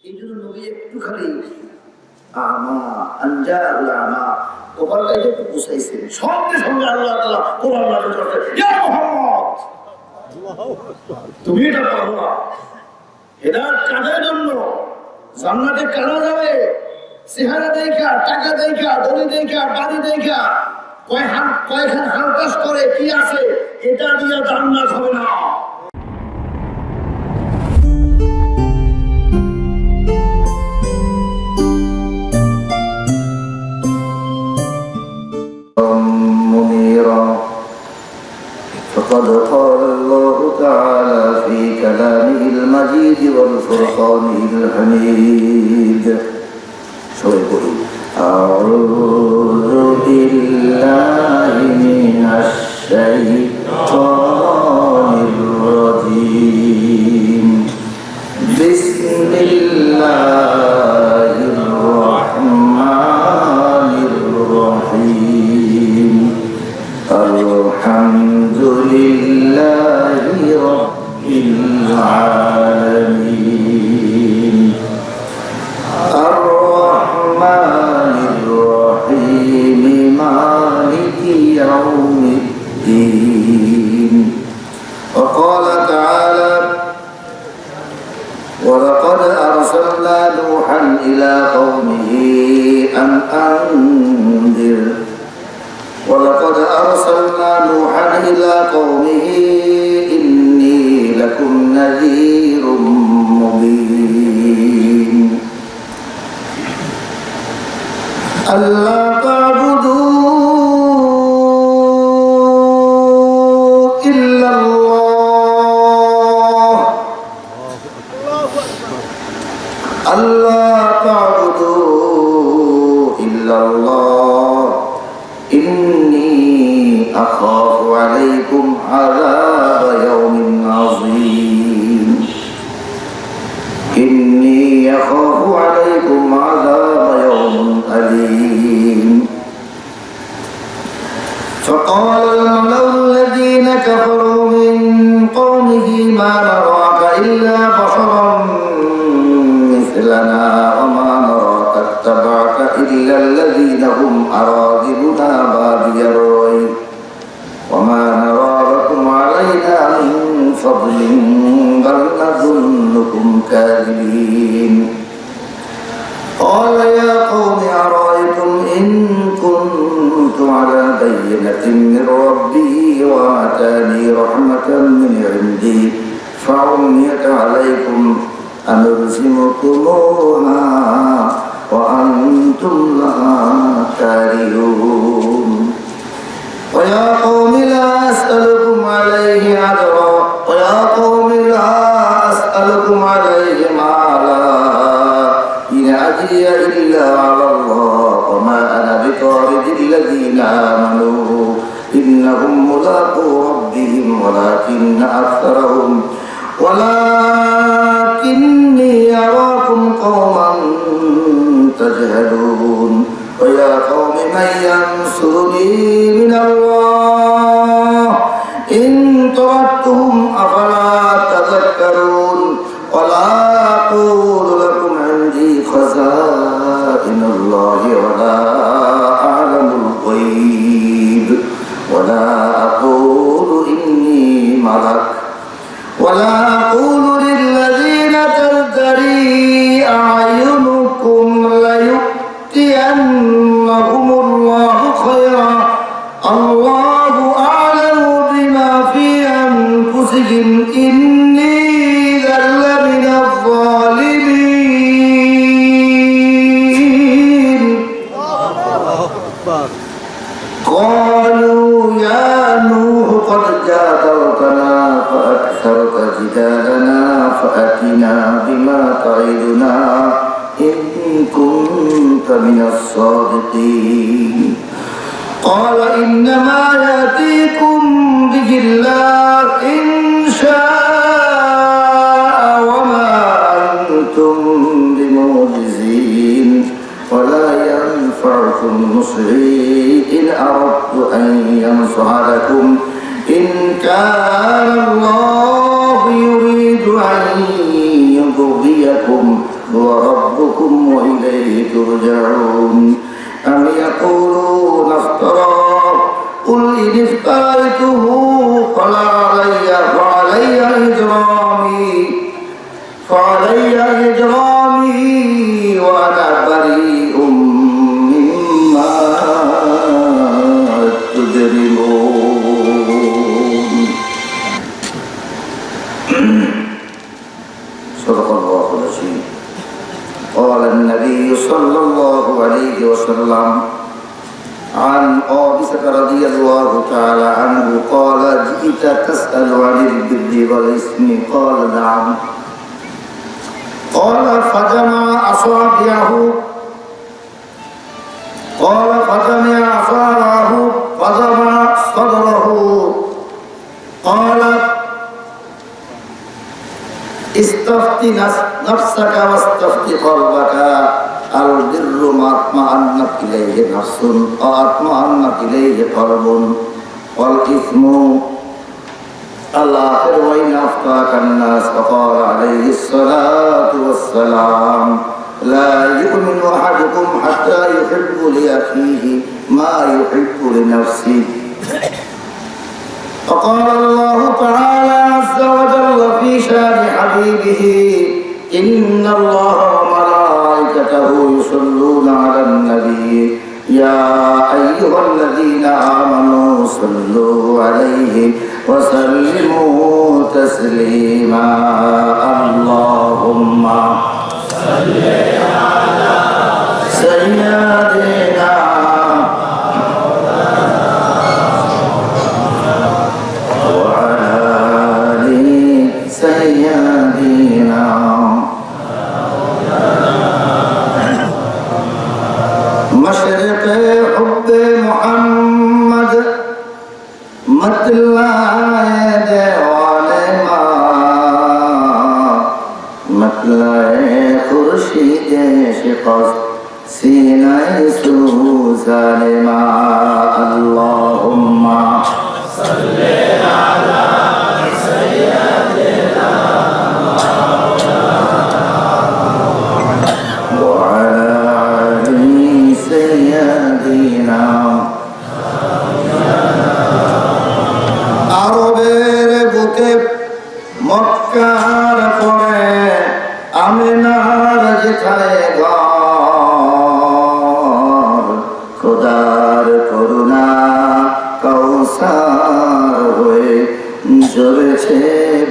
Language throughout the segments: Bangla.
এই জন্য নবী একটু খালি আমা আনজাল আমা কপালটাকে একটু বুঝাইছেন, সঙ্গে সঙ্গে আল্লাহ তাআলা কোরআন নাযিল করতে, ইয়া মুহাম্মদ তুমি এটা পড়ো না। হেদায়েত কাদের জন্য? জান্নাতে কারা যাবে? চেহারা দেখা, টাকা দেখা, ধনী দেখা, বাড়ি দেখা, কয়খান হালকাস করে কি আছে, এটা দিয়ে জান্নাত হবে না। فقد قال الله تعالى في كلامه المجيد والفرقانه الحميد. أعوذ بالله من الشيطان الرجيم. بسم الله الرحمن الرحيم. الحمد لله رب العالمين. الرحمن الرحيم مالك يوم الدين. وقال تعالى: ولقد أرسلنا نوحا إلى قومه أن أنذر ولقد أرسلنا نوحا إلى قومه إني لكم نذير مبين. ألا تعبدوا إلا الله ألا تعبدوا إلا الله إني أخاف عليكم عذاب يوم عظيم. إني أخاف عليكم عذاب يوم أليم. فقال الملأ الذين كفروا من قومه ما نراك إلا بشرا مثلنا وما نراك اتبعك إلا الذين هم أراذلنا بادي الرأي وما نرى لكم علينا من فضل بل نظنكم كاذبين. قال يا قوم أرأيتم إن كنت على بينة من ربي وآتاني رحمة من عندي فعميت عليكم أنلزمكموها وأنتم لها كارهون. ويا قوم لا أسألكم عليه أجرا إن أجري إلا على الله وما أنا بطارد الذين آمنوا إنهم ملاقو ربهم ولكني أراكم قوما تجهلون. ويا قوم من ينصرني من الله إن طردتهم أفلا تذكرون. ولا أقول لكم عندي خزائن الله ولا أعلم الغيب ولا أقول إني ملك ولا أقول للذين تزدري أعينكم ليؤتينهم الله خيرا الله أعلم بما في أنفسهم إني إذا لمن الظالمين. قالوا يا نوح قد جادلتنا فأكثرت جدالنا فأتنا بما تعدنا إن كنت من الصادقين. قال إنما يأتيكم به الله إن شاء وما أنتم بمعجزين ولا ينفعكم نصحي إن أردت أن ينصح لكم إن كان الله يريد أن يغويكم هو ربكم وإليه ترجعون أم يقولون افتراه قل إن افتريته فعلي إجرامي وأنا بريء مما تجرمون. صدق الله العظيم. قال النبي صلى الله عليه وسلم عن قابسة رضي الله تعالى عنه قال جئت تسأل عن البر والإثم قال نعم. قال فجمع أصابعه فجمع صدره قال استفت نفسك واستفت قلبك البر ما اطمأنت إليه نفس واطمأنت إليه قلب والإثم الآخر وإن أفتاك الناس فقال عليه الصلاة والسلام لا يؤمن أحدكم حتى يحب لأخيه ما يحب لنفسه. فقال الله تعالى عز وجل في شان حبيبه إن الله وملائكته يصلون على النبي يا أيها الذين آمنوا صلوا عليه وسلموا تسليما. اللهم صل على سيدنا وعلى آل سيدنا مشرق حب محمد मतलाए देवाने मतलाए खुर्शीदे शिकस्त सीनाए सुजालिमा. अल्लाहुम्मा सल्ले अला सय्यदिना व अला आलि सय्यदिना. আরবের বুকে মক্কার পরে আমিনার যেথায় ঘর খোদার করুণা কৌসার হয়ে ঝরেছে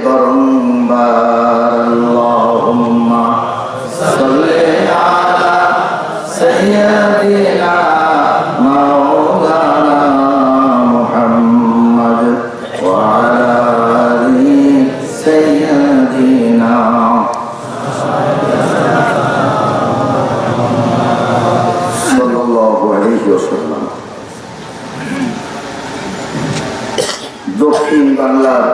বারংবার. আল্লাহুম্মা সাল্লি আলা সাইয়্যিদিনা মাওলানা মুহাম্মদ وعلى آل سيدنا صلى الله عليه وسلم. দক্ষিণ বাংলার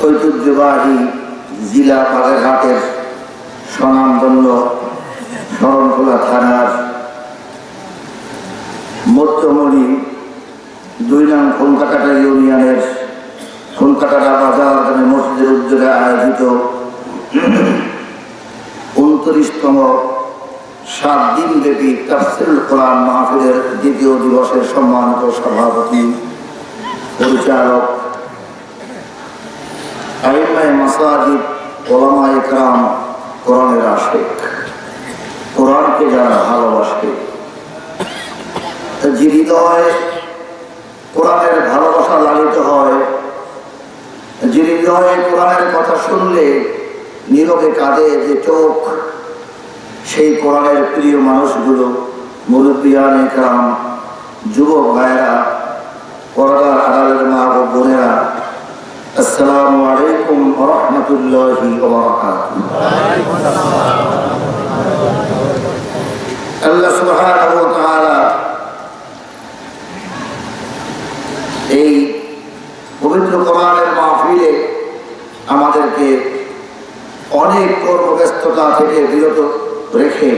ঐতিহ্যবাহী জেলা বাগেরহাটের স্বনামধন্য শরণখোলা থানার মধ্যমণি 2 নং খুনকাটা ইউনিয়নের খুনকাটা বাজার মসজিদের উদ্যোগে আয়োজিত 29তম 7 দিনব্যাপী তাফসীরুল কোরআন মাহফিলের দ্বিতীয় দিবসের সম্মানিত সভাপতি পরিচালক আইমায়ে মাসাজিদ ওলামায়ে কেরাম কোরআনের আশিক কোরআনকে যারা ভালোবাসে যে হৃদয় কোরআনের ভালোবাসা লালিত হয় যে হৃদয়ে কোরআনের কথা শুনলে নীরবে কাঁদে যে চোখ সেই কোরআনের প্রিয় মানুষগুলো মুরব্বিয়ানে কেরাম যুবক ভাইয়েরা পর্দার আড়ালের মা ও বোনেরা আসসালামু আলাইকুম ওয়া রাহমাতুল্লাহি ওয়া বারাকাতুহু। আল্লাহ সুবহানাহু ওয়া তাআলা এই পবিত্র কোরআনের মাহফিলে আমাদেরকে অনেক কর্মব্যস্ততা থেকে বিরত রেখে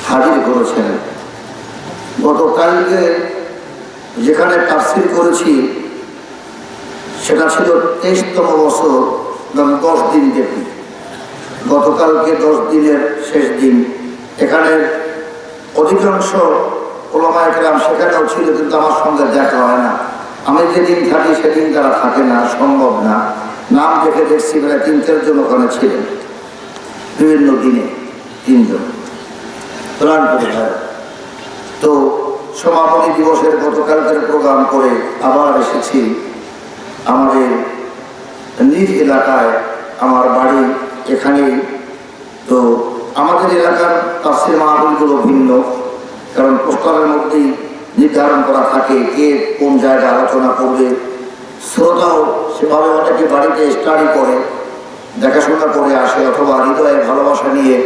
হাজির করেছেন। গতকালকে যেখানে তাফসীর করেছি সেটা ছিল 23তম বছর 10 দিন ব্যাপী। গতকালকে 10 দিনের শেষ দিন। এখানে অধিকাংশ ওলামায়ে কেরাম সেখানেও ছিল, কিন্তু আমার সঙ্গে দেখা হয় না। আমি যেদিন থাকি সেদিন তারা থাকে না, সম্ভব না। নাম দেখে দেখছি প্রায় 3-4 জন ওখানে ছিলেন, বিভিন্ন দিনে 3 জন প্রাণ করে। তো সমাপনী দিবসের গতকালকের প্রোগ্রাম করে আবার এসেছি আমাদের নিজ এলাকায়, আমার বাড়ি এখানেই। তো আমাদের এলাকার তাফসীর মাহফিলগুলো ভিন্ন, কারণ পোস্টারের মধ্যেই নির্ধারণ করা থাকে কে কোন জায়গায় আলোচনা করবে। শ্রোতাও সেভাবে অনেকে বাড়িতে স্টাডি করে, দেখাশোনা করে আসে, অথবা হৃদয়ে ভালোবাসা নিয়ে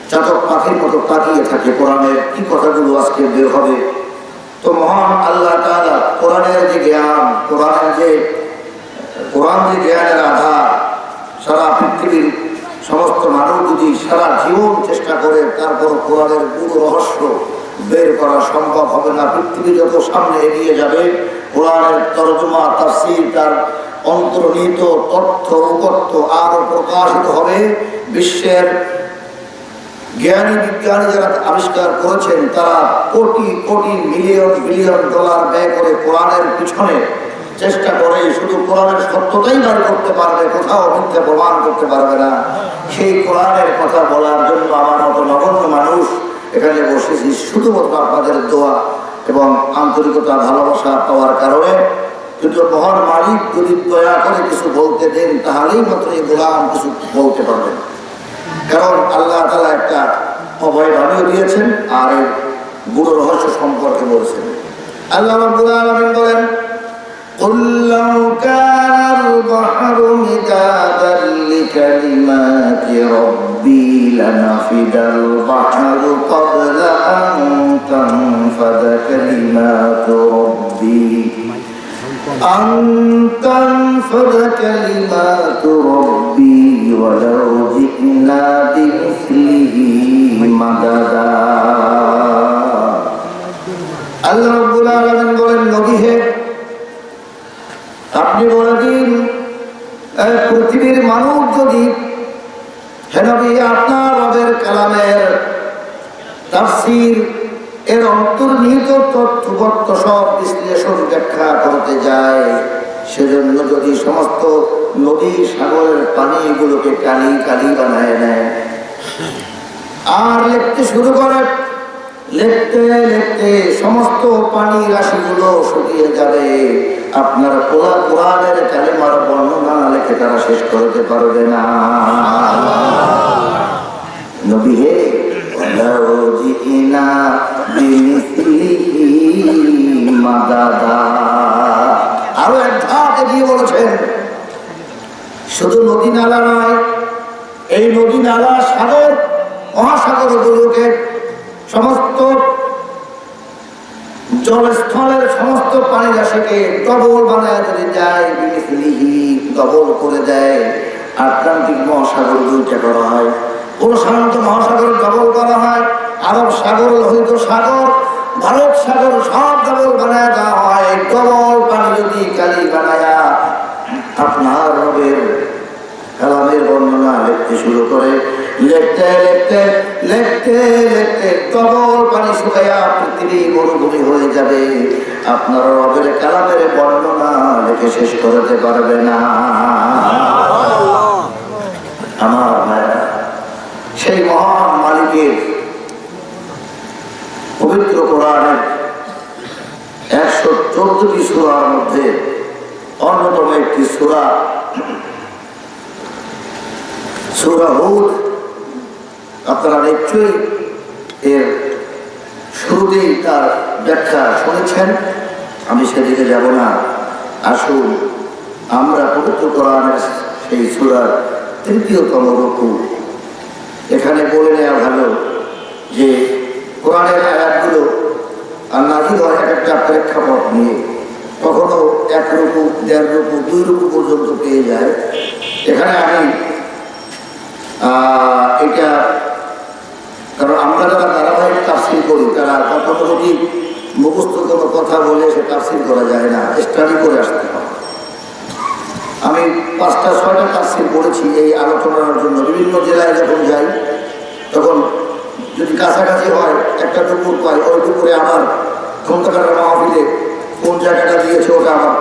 চাতক পাখির মতো তাকিয়ে থাকে কোরআনের কি কথাগুলো আজকে বের হবে। তো মহান আল্লাহ তাআলা কোরআনের যে জ্ঞান, কোরআন যে জ্ঞানের আধার, সারা পৃথিবীর সমস্ত মানব যদি সারা জীবন চেষ্টা করে তারপর কোরআনের পুরো রহস্য বের করা সম্ভব হবে না। পৃথিবী যত সামনে এগিয়ে যাবে, কোরআনের তরজমা তাফসীর, তার অন্তর্নিহিত তথ্য উপত্য আরো প্রকাশিত হবে। বিশ্বের জ্ঞানী বিজ্ঞানী যারা আবিষ্কার করেছেন তারা crore crore million billion dollar ব্যয় করে কোরআনের পিছনে চেষ্টা করে, শুধু কোরআনের সত্যতাই বার করতে পারবে, কোথাও মিথ্যা প্রমাণ করতে পারবে না। সেই কোরআনের কথা বলার জন্য আমার মতো নগণ্য মানুষ এখানে বসেছি শুধুমাত্র আপনাদের দোয়া এবং আন্তরিকতা ভালোবাসা পাওয়ার কারণে। কিন্তু মহান মালিক যদি দয়া করে কিছু বলতে দেন, তাহলেই মাত্র এই গোলাম কিছু বলতে পারবেন। কারণ আল্লাহ তাআলা একটা অভয় বাণীও দিয়েছেন আর এই গুরু রহস্য সম্পর্কে বলছেন। আল্লাহ রাব্বুল আলামিন বলেন, قُلْ لَوْ كَانَ الْبَحْرُ مِدَادًا لِكَلِمَاتِ رَبِّي لَنَفِدَ الْبَحْرُ قَبْلَ أَن تَنفَدَ كَلِمَاتُ رَبِّي وَلَوْ جِئْنَا بِمِثْلِهِ مَدَدًا। আল্লাহ রাব্বুল আলামিন বলেন, নবী হে, আপনি বলে দিন পৃথিবীর মানুষ যদি হে নবী আপনার রবের কালামের তাফসীর এর অন্তর্নিহিত তথ্যগত সব বিশ্লেষণ ব্যাখ্যা করতে যায়, সেজন্য যদি সমস্ত নদী সাগরের পানি এগুলোকে কালি কালি বানায় নেয় আর লিখতে শুরু করে, লিখতে লিখতে সমস্ত পানি রাশিগুলো শুকিয়ে যাবে, আপনার কোরআনের কালিমার বর্ণনা লিখে তারা শেষ করতে পারবে না। নবী হে, ওয়ালাউ জিনা বিমিসলিহি মাদাদা। আরো এক ধাপ এগিয়ে বলেছেন, শুধু নদী নালা নয়, এই নদী নালা সাগর মহাসাগরগুলোকে সমস্ত জলস্থলের সমস্ত পানি রাশিকে ডবল বানায় যদি যায়, ডবল করে দেয়। আটলান্টিক মহাসাগর 2টা করা হয়, প্রশান্ত মহাসাগর ডবল করা হয়, আরব সাগর, লোহিত সাগর, ভারত সাগর সব ডবল বানায় দেওয়া হয়। ডবল পানি যদি কালি বানায়া আপনার রবের কালামের বর্ণনা লিখতে শুরু করে, লিখতে লিখতে লিখতে লিখতে ডবল পানি শুকাইয়া পৃথিবী মরুভূমি হয়ে যাবে, আপনার রবের কালামের বর্ণনা লিখে শেষ করতে পারবে না। আমার ভাইরা, সেই মহান মালিকের পবিত্র কোরআনের 114টি সূরার মধ্যে অন্যতম একটি সূরা সূরা হুদ। আপনারা নিশ্চয়ই এর শুরুতেই তার ব্যাখ্যা শুনেছেন, আমি সেদিকে যাব না। আসুন আমরা পবিত্র কোরআনের সেই সূরার 3য়তম রুকু এখানে বলে নেওয়া ভালো যে কোরআনের আয়াতগুলো আর নাযিল হয় একটা প্রেক্ষাপট নিয়ে, কখনো 1 রুকু, 1.5 রুকু, 2 রুকু পর্যন্ত পেয়ে যায়। এখানে আমি এটা, কারণ আমরা যারা ধারাবাহিক তাফসীর করি তারা কখনো যদি মুখস্থ কোনো কথা বলে সে তাফসীর করা যায় না, স্টাডি করে আসতে হয়। আমি 5টা 6টা তাফসীর পড়েছি এই আলোচনার জন্য। বিভিন্ন জেলায় যখন যাই তখন যদি কাছাকাছি হয় একটা দুপুর পাই, ওই দুপুরে আমার খন্দকারের মাহফিলে কোন জায়গাটা দিয়েছে ওটা আমার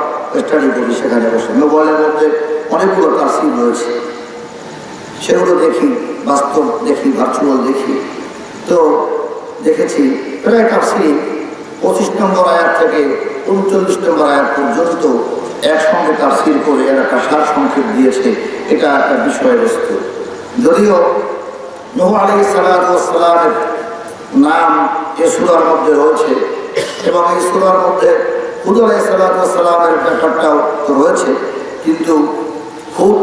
স্টাডি করি সেখানে বসে। মোবাইলের মধ্যে অনেকগুলো তাফসীর রয়েছে, সেগুলো দেখি, বাস্তব দেখি, ভার্চুয়াল দেখি। তো দেখেছি প্রায় তাফসীর 25 নম্বর আয়াত থেকে 39 নম্বর আয়াত পর্যন্ত একসঙ্গে তাফসীর করে এর একটা সার সংক্ষেপ দিয়েছে। এটা একটা বিষয়বস্তু। যদিও নূহ আলাইহিস সালাতু ওয়াস সালামের নাম এই সূরার মধ্যে রয়েছে এবং এই সূরার মধ্যে হুদ আলাইহিস সালাতু ওয়াস সালামের ব্যাপারটাও তো রয়েছে, কিন্তু হুদ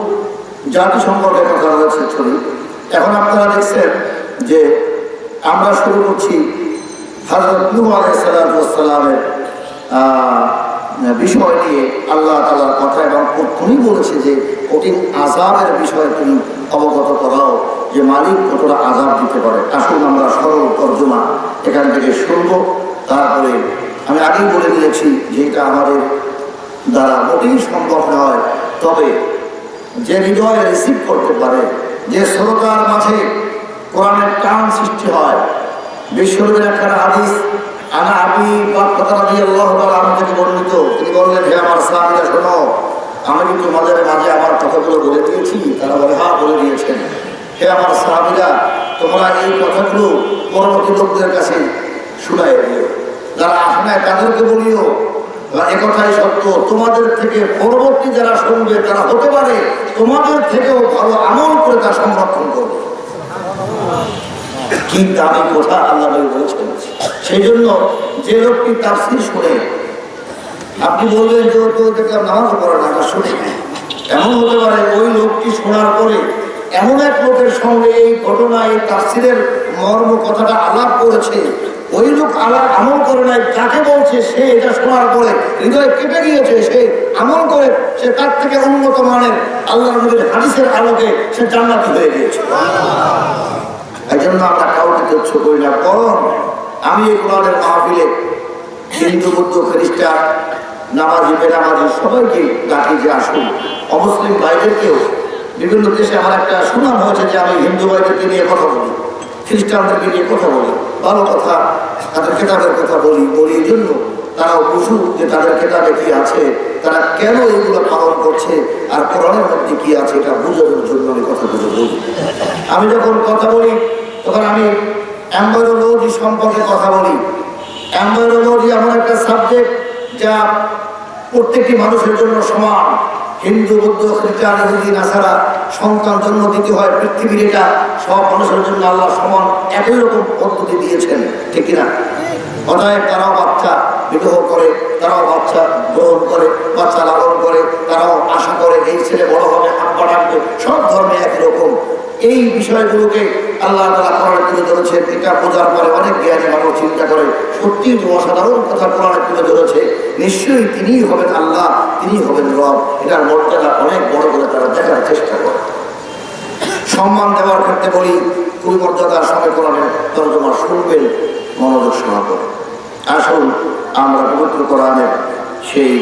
জাতি সম্পর্কে কথা রয়েছে ছবি। এখন আপনারা দেখছেন যে আমরা শুরু করছি হযরত নূহ আলাইহিস সালাতু ওয়াস সালামের বিষয় নিয়ে আল্লাহ তাআলার কথা, এবং তুমি বলেছে যে কঠিন আযাবের বিষয়ে তুমি অবগত করাও যে মালিক কতটা আযাব দিতে পারে। আসুন আমরা সরল তর্জমা এখান থেকে শুনব। তারপরে আমি আগেই বলে দিয়েছি যে এটা আমাদের দ্বারা মোটেই সম্ভব নয়, তবে যে হৃদয়ে রিসিভ করতে পারে, যে শ্রোতার মাঝে কোরআনের টান সৃষ্টি হয়। বিশ্বনবীর একটা হাদিস আনা আবি বকর রাদিয়াল্লাহু তাআলা আনহু থেকে বর্ণিত, তিনি বললেন, হে আমার সাহাবীরা শোনো, আমি কি তোমাদের মাঝে আমার কথাগুলো বলে দিয়েছি? তারা বলে, হ্যাঁ বলে দিয়েছেন। হে আমার সাহাবীরা, তোমরা এই কথাগুলো পরবর্তী লোকদের কাছে শুনাই দিও, যারা আসে তাদেরকে বলিও একথাই সত্য, তোমাদের থেকে পরবর্তী যারা শুনবে তারা হতে পারে তোমাদের থেকেও ভালো আমল করে তা সংরক্ষণ করবে। কি দামি কথা আল্লাহ বলেছেন। সেই জন্য যে লোকটি তাফসীর শুনে, আপনি বলবেন যে তো এটা নামাজ পড়ে না, শুনে, এমন হতে পারে ওই লোকটি শোনার পরে এমন এক লোকের সঙ্গে এই ঘটনা, এই তাফসীরের মর্ম কথাটা আলাপ করেছে, ওই লোক আলাপ আমল করে নাই, যাকে বলছে সে এটা শোনার পরে হৃদয় কেটে গিয়েছে, সে আমল করে সে তার থেকে উন্নত মানের আল্লাহর নবীর হাদিসের আলোকে সে জান্নাতি হয়ে গিয়েছে। এই জন্য আমরা কাউকে তুচ্ছ করি না, বরং আমি এই কোরআনের মাহফিলে হিন্দু, বৌদ্ধ, খ্রিস্টান, নামাজি, বেনামাজি সবাইকে ডাকি যে আসুন। অমুসলিম ভাইদেরকেও বিভিন্ন দেশে আমার একটা সুনাম হয়েছে যে আমি হিন্দু ভাইদেরকে নিয়ে কথা বলি, খ্রিস্টানদেরকে নিয়ে কথা বলি, ভালো কথা, তাদের কেতাবের কথা বলি এই জন্য তারাও বুঝুক যে তাদের কেতাবে কি আছে, তারা কেন এগুলো পালন করছে, আর কোরআনের মধ্যে কি আছে এটা বোঝানোর জন্য আমি কথাগুলো বলি। আমি যখন কথা বলি তখন আমি এমব্রায়োলজি সম্পর্কে কথা বলি। এমব্রায়োলজি এমন একটা সাবজেক্ট যা প্রত্যেকটি মানুষের জন্য সমান। হিন্দু, বৌদ্ধ, খ্রিস্টান, ইহুদি, নাসারা সন্তান জন্ম দিতে হয় পৃথিবীর, এটা সব মানুষের জন্য আল্লাহ সমান একই রকম পদ্ধতি দিয়েছেন, ঠিক কিনা? অতএব তারাও বাচ্চা বিবাহ করে, তারাও বাচ্চা গ্রহণ করে, বাচ্চা লালন করে, তারাও আশা করে এই ছেলে বড় হবে, আব্বা ডাকবে। সব ধর্মে একই রকম। এই বিষয়গুলোকে আল্লাহ তাআলা কোরআনে তুলে ধরেছেন। এটা বোঝার পরে অনেক জ্ঞানী মানুষ চিন্তা করে, সত্যি তো অসাধারণ কথা কোরআনে তুলে ধরেছে, নিশ্চয়ই তিনিই হবেন আল্লাহ, তিনিই হবেন রব। এটার মর্যাদা অনেক বড় করে তারা দেখার চেষ্টা করে। সম্মান দেওয়ার ক্ষেত্রে বলি, খুবই মর্যাদার সঙ্গে কোরআনের তর্জমা শুনবেন মনোযোগ সহকারে। আসুন আমরা পবিত্র কোরআনের সেই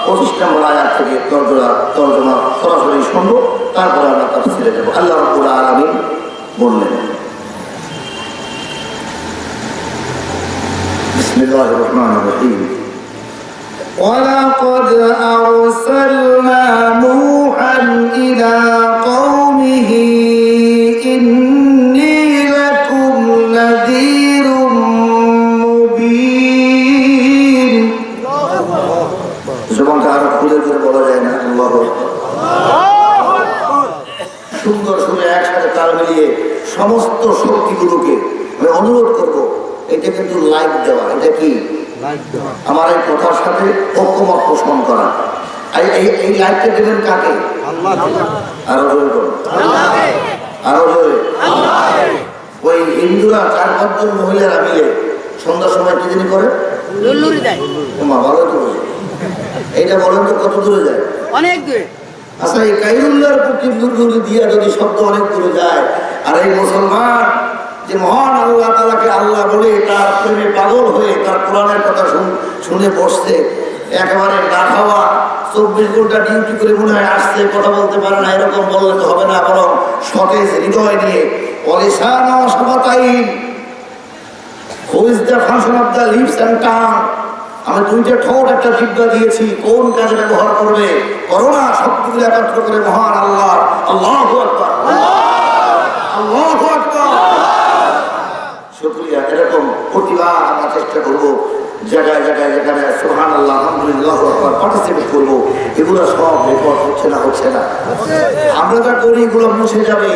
25 নম্বর আয়াত থেকে তর্জমা সরাসরি শুনবো, তারপরে আমরা তাফসীরে যাব। আল্লাহ রাব্বুল আলামিন বললেন, বিসমিল্লাহির রহমানির রহিম, ولقد أرسلنا نوحا إلى قومه إني لكم نذير مبين। জবানটা আরো খুলে ধরে বলা যায় না। আল্লাহু সুন্দর সুরে একসাথে তাল মিলিয়ে সমস্ত শক্তিগুলোকে আমি অনুরোধ করবো, এটা কিন্তু লাইক দেওয়া। এটা কি আমার এই কথার সাথে ঐক্যমত পোষণ করা। এই লাইকটা দেবেন কাকে? আরো জোরে করুন, আরো জোরে। ওই হিন্দুরা 4-5 জন মহিলারা মিলে সন্ধ্যার সময় কি জিনিস করে? ভালো তো এইটা বলেন তো কত দূরে যায়? অনেক দূরে। আচ্ছা, এই কাইরুল্লাহর প্রতি দুর্গতি দিয়ে যদি শব্দ অনেক দূরে যায়, আর এই মুসলমান যে মহান আল্লাহ তাআলাকে আল্লাহ বলে তার প্রেমে পাগল হয়ে তার কোরআনের কথা শুনে বসছে, একেবারে না খাওয়া 24 ঘন্টা ডিউটি করে মনে হয় আসছে, কথা বলতে পারে না, এরকম বললে তো হবে না। বরং সতেজ হৃদয় নিয়ে অলিসানা সাবাতাইন, who is the function of the lips and tongue, আমি দুইটা ঠোঁট একটা জিহ্বা দিয়েছি, কোন কাজে ব্যবহার করবে? করোনা শক্তিগুলো একত্র করে মহান আল্লাহ, আল্লাহু আকবার, আল্লাহু আকবার, শুকরিয়া। এরকম প্রতিবার আমরা চেষ্টা করবো জায়গায় জায়গায় যেখানে সুবহানাল্লাহ আলহামদুলিল্লাহ আকবার পার্টিসিপেট করবো। এগুলো সব রেকর্ড হচ্ছে না, হচ্ছে না। আমরা যা করি এগুলো মুছে যাবে,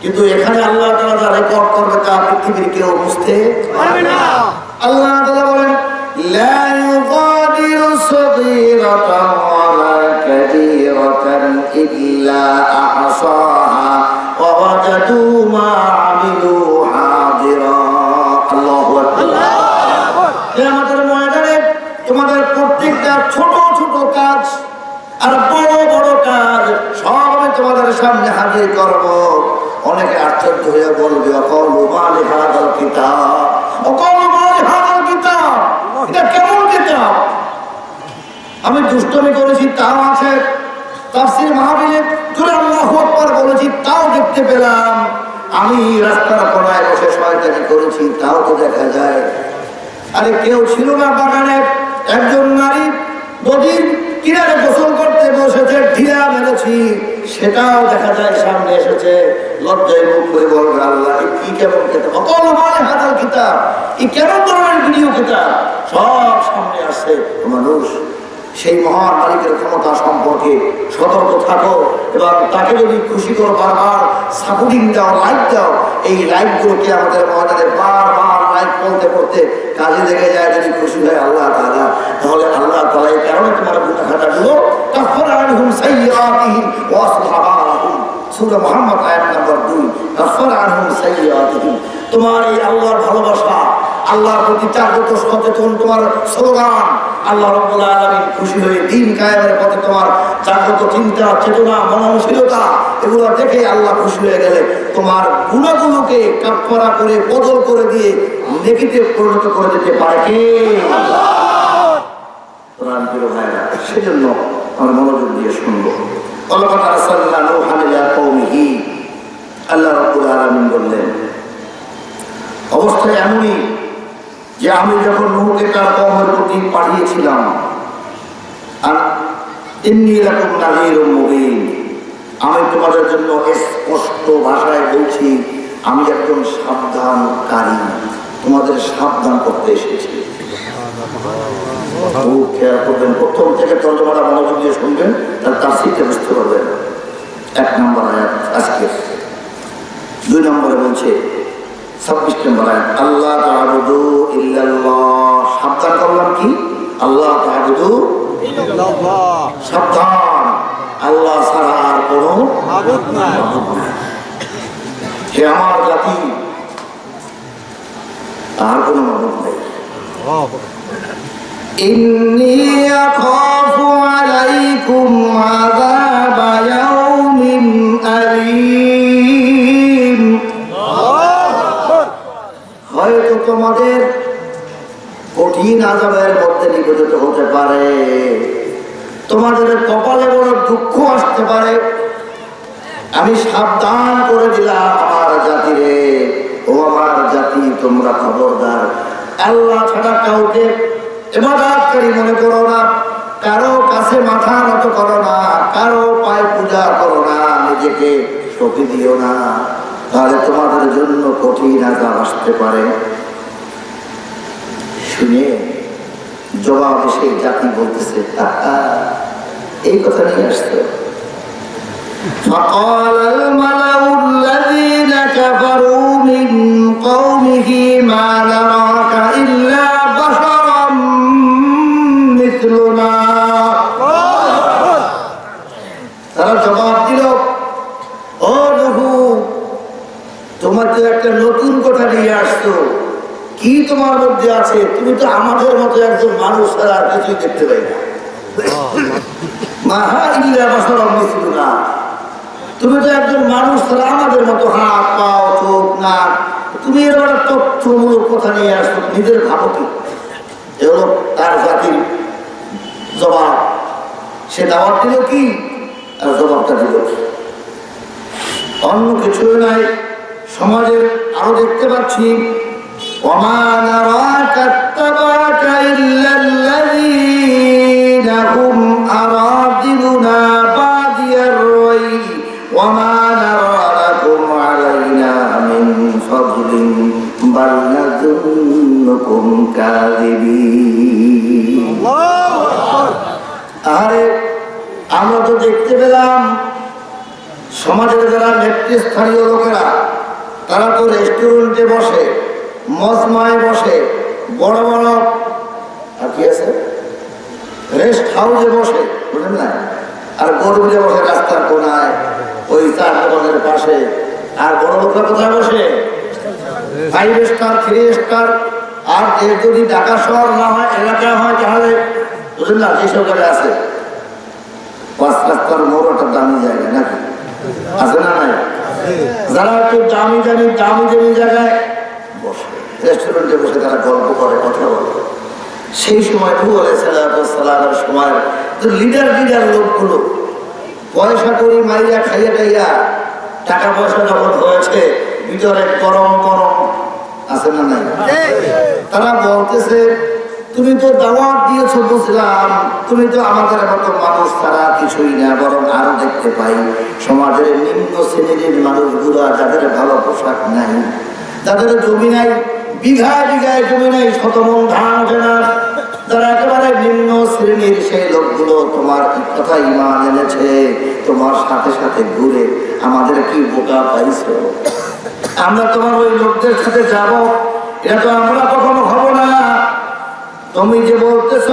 কিন্তু এখানে আল্লাহ তাআলা যা রেকর্ড করবে তা পৃথিবীর কেউ মুছতে পারবে না। আল্লাহ তাআলা বলেন লা ইউগাদিরু সগীরাতান ওয়ালা কাবীরাতান ইল্লা আহসাহা ওয়া ওয়াজাদু মা আমিলু হাদিরা। আল্লাহু আকবার। কিয়ামতের ময়দানে তোমাদের প্রত্যেকটা ছোট ছোট কাজ আর বড় বড় কাজ সব আমি তোমাদের সামনে হাজির করব। অনেকে আশ্চর্য হয়ে বলবে অকলু মা লিহাদাল কিতাব, অকলু মা লিহাদাল কিতাব, এটা কেমন কিতাব? আমি দুষ্টমি করেছি তাও আছে, তাফসীর মাহফিলে জোরে আল্লাহু আকবার বলেছি তাও দেখতে পেলাম, আমি রাস্তার কোনায় বসে শয়তানি করেছি তাও তো দেখা যায়। আরে কেউ ছিল না বাগানে, একজন নারী নদীর কিনারে গোসল করতে বসেছে, ঢিলা মেরেছি সেটাও দেখা যায় সামনে এসেছে। লজ্জায় মুখ করে বলবে আল্লাহ কি কেমন কিতাব, অকল মানে হাজার কিতাব, এই কেমন ধরনের ভিডিও কিতাব, সব সামনে আসছে। মানুষ সেই মহান মালিকের ক্ষমতা সম্পর্কে সতর্ক থাকো এবং তাকে যদি খুশি করো বারবার সাপোর্টিং দাও, লাইক দাও। এই লাইকগুলোকে আমাদের মহাদের বারবার লাইক করতে করতে কাজে লেগে যায়। যদি খুশি হয় আল্লাহ তাআলা, তাহলে আল্লাহ তাআলা এই কারণে তোমার গুনাহ খাতাগুলো কাফারা আনহুম সাইয়্যাতিহিম ওয়া আসলাহা বালাহুম। সূরা মুহাম্মদ আয়াত নাম্বার 2, কাফারা আনহুম সাইয়্যাতিহিম। তোমার এই আল্লাহর ভালোবাসা, আল্লাহর প্রতি জাগ্রত সচেতন তোমার স্লোগান, আল্লাহ রাব্বুল আলামিন খুশি হয়ে দিন কায়েমের পথে তোমার জাগ্রত চিন্তা, চেতনা, মননশীলতা, এগুলো দেখে আল্লাহ খুশি হয়ে গেলে তোমার গুনাহগুলোকে কাফারা করে বদল করে দিয়ে নেকিতে পরিণত করে দিতে পারে কে? আল্লাহ। কোরআন প্রিয় ভাইরা, সেজন্য আমরা মনোযোগ দিয়ে শুনবো। ওয়ালাকাদ আরসালনা নূহান ইলা কওমিহি, আল্লাহ রাব্বুল আলামিন বললেন অবস্থা এমনই যে আমি যখন নূহকে তার কওমের প্রতি পাঠিয়েছিলাম, আর ইন্নী লাকুম নাযীরুম মুবিন, আমি তোমাদের জন্য স্পষ্ট ভাষায় বলছি আমি একজন সাবধানকারী, তোমাদের সাবধান করতে এসেছি। খুব খেয়াল করবেন, প্রথম থেকে তর্জমাটা মনোযোগ দিয়ে শুনবেন, তার তাফসীরটা বুঝতে পারবেন। 1 নম্বর আয়াত আজকে, 2 নম্বরে বলছে 26 নম্বর আয়াত আল্লাহ তা'বুদু ইল্লাল্লাহ। সাবধান করলাম কি? আল্লাহ তা'বুদু ইল্লাল্লাহ, সাবধান, আল্লাহ ছাড়া আর কোনো মাবুদ নাই। হে আমার জাতি, আর কোনো মাবুদ নাই। ইন্নী আখাফু আলাইকুম আযাবা ইয়াউমিন আলীম। হয়তো তোমাদের কঠিন আযাবের মধ্যে নিবেদিত হতে পারে, তোমাদের কপালে বড় দুঃখ আসতে পারে। আমি সাবধান করে দিলাম আমার জাতিরে, ও আমার জাতি তোমরা খবরদার আল্লাহ ছাড়া কাউকে ইবাদতকারী মনে করো না, কারো কাছে মাথা নত করো না, কারো পায়ে পূজা করো না, নিজেকে সঁপে দিও না, তাহলে তোমাদের জন্য কঠিন আযাব আসতে পারে। শুনে জবাব সেই জাতি বলতেছে এই কথা নিয়ে আসছে। فقال الملأ الذين كفروا من قومه ما نراك إلا بشرا مثلنا। তারা জবাব দিল, ও নূহ, তোমার তো একটা নতুন কথা নিয়ে আসছো, কি তোমার মধ্যে আছে? তুমি তো আমাদের মতো একজন মানুষ ছাড়া আর কিছুই দেখতে পাই না। মাহা ইল্লা বাশারাম মিসলুনা, তুমি তো একজন মানুষ ছাড়া আমাদের মতো হাত, পাও, চোখ, নাক, তুমি এরকম তথ্যমূলক কথা নিয়ে আসছো, নিজের ভাবো কি? এগুলো তার জাতির জবাব। সে দাওয়াত দিল কি আর জবাবটা দিল কি? অন্য কিছুই নাই। সমাজের আরো দেখতে পাচ্ছি ওমা নারাকা তাবাকা ইল্লাল্লাযীনা হুম আরাদিলুনা বাদিয়ার রাই ওমা নারা লাকুম আলাইনা মিন ফাদলিন বাল নাযুন্নুকুম কাযিবিন। আল্লাহু আকবার। আরে আমরা তো দেখতে পেলাম সমাজের যারা নেতৃস্থানীয় লোকেরা তারা তো রেস্টুরেন্টে বসে, মজমায় বসে, বড় বড় আর কি আছে রেস্ট হাউসে বসে, বুঝলেন না? আর গরুতে বসে রাস্তার কোনায়, ওই চার দোকানের পাশে। আর বড় লোকরা কোথায় বসে? 5 স্টার 3 স্টার। আর এর যদি ঢাকা শহর না হয়, এলাকা হয়, তাহলে বুঝলেন না যেসব জায়গায় আছে 5 রাস্তার মোড় একটা দামি জায়গা নাকি আছে না নাই? যারা একটু দামি দামি দামি দামি জায়গায় বসে, রেস্টুরেন্টে বসে তারা গল্প করে, কথা বলে। সেই সময় নূহ আলাইহিস সালামের সময় লিডার লোকগুলো পয়সা করি মাইয়া খাইয়া টাইয়া টাকা পয়সা যখন হয়েছে ভিতরে গরম গরম আছে না নাই? তারা বলতেছে তুমি তো দাওয়াত দিয়েছো বুঝলাম, তুমি তো আমাদের মতো মানুষ ছাড়া কিছুই না, বরং আরো দেখতে পাই সমাজের নিম্ন শ্রেণীর মানুষগুলো যাদের ভালো পোশাক নাই, যাদের জমি নাই, বিঘায় বিঘায় জমি নাই, শতমন ধান ওঠে না, যারা একেবারে নিম্ন শ্রেণীর সেই লোকগুলো তোমার কথা ঈমান এনেছে, তোমার সাথে সাথে ঘুরে আমাদের কি বোকা পাইছো? আমরা তোমার ওই লোকদের সাথে যাব, এটা তো আমরা কখনো হব না। তুমি যে বলতেছ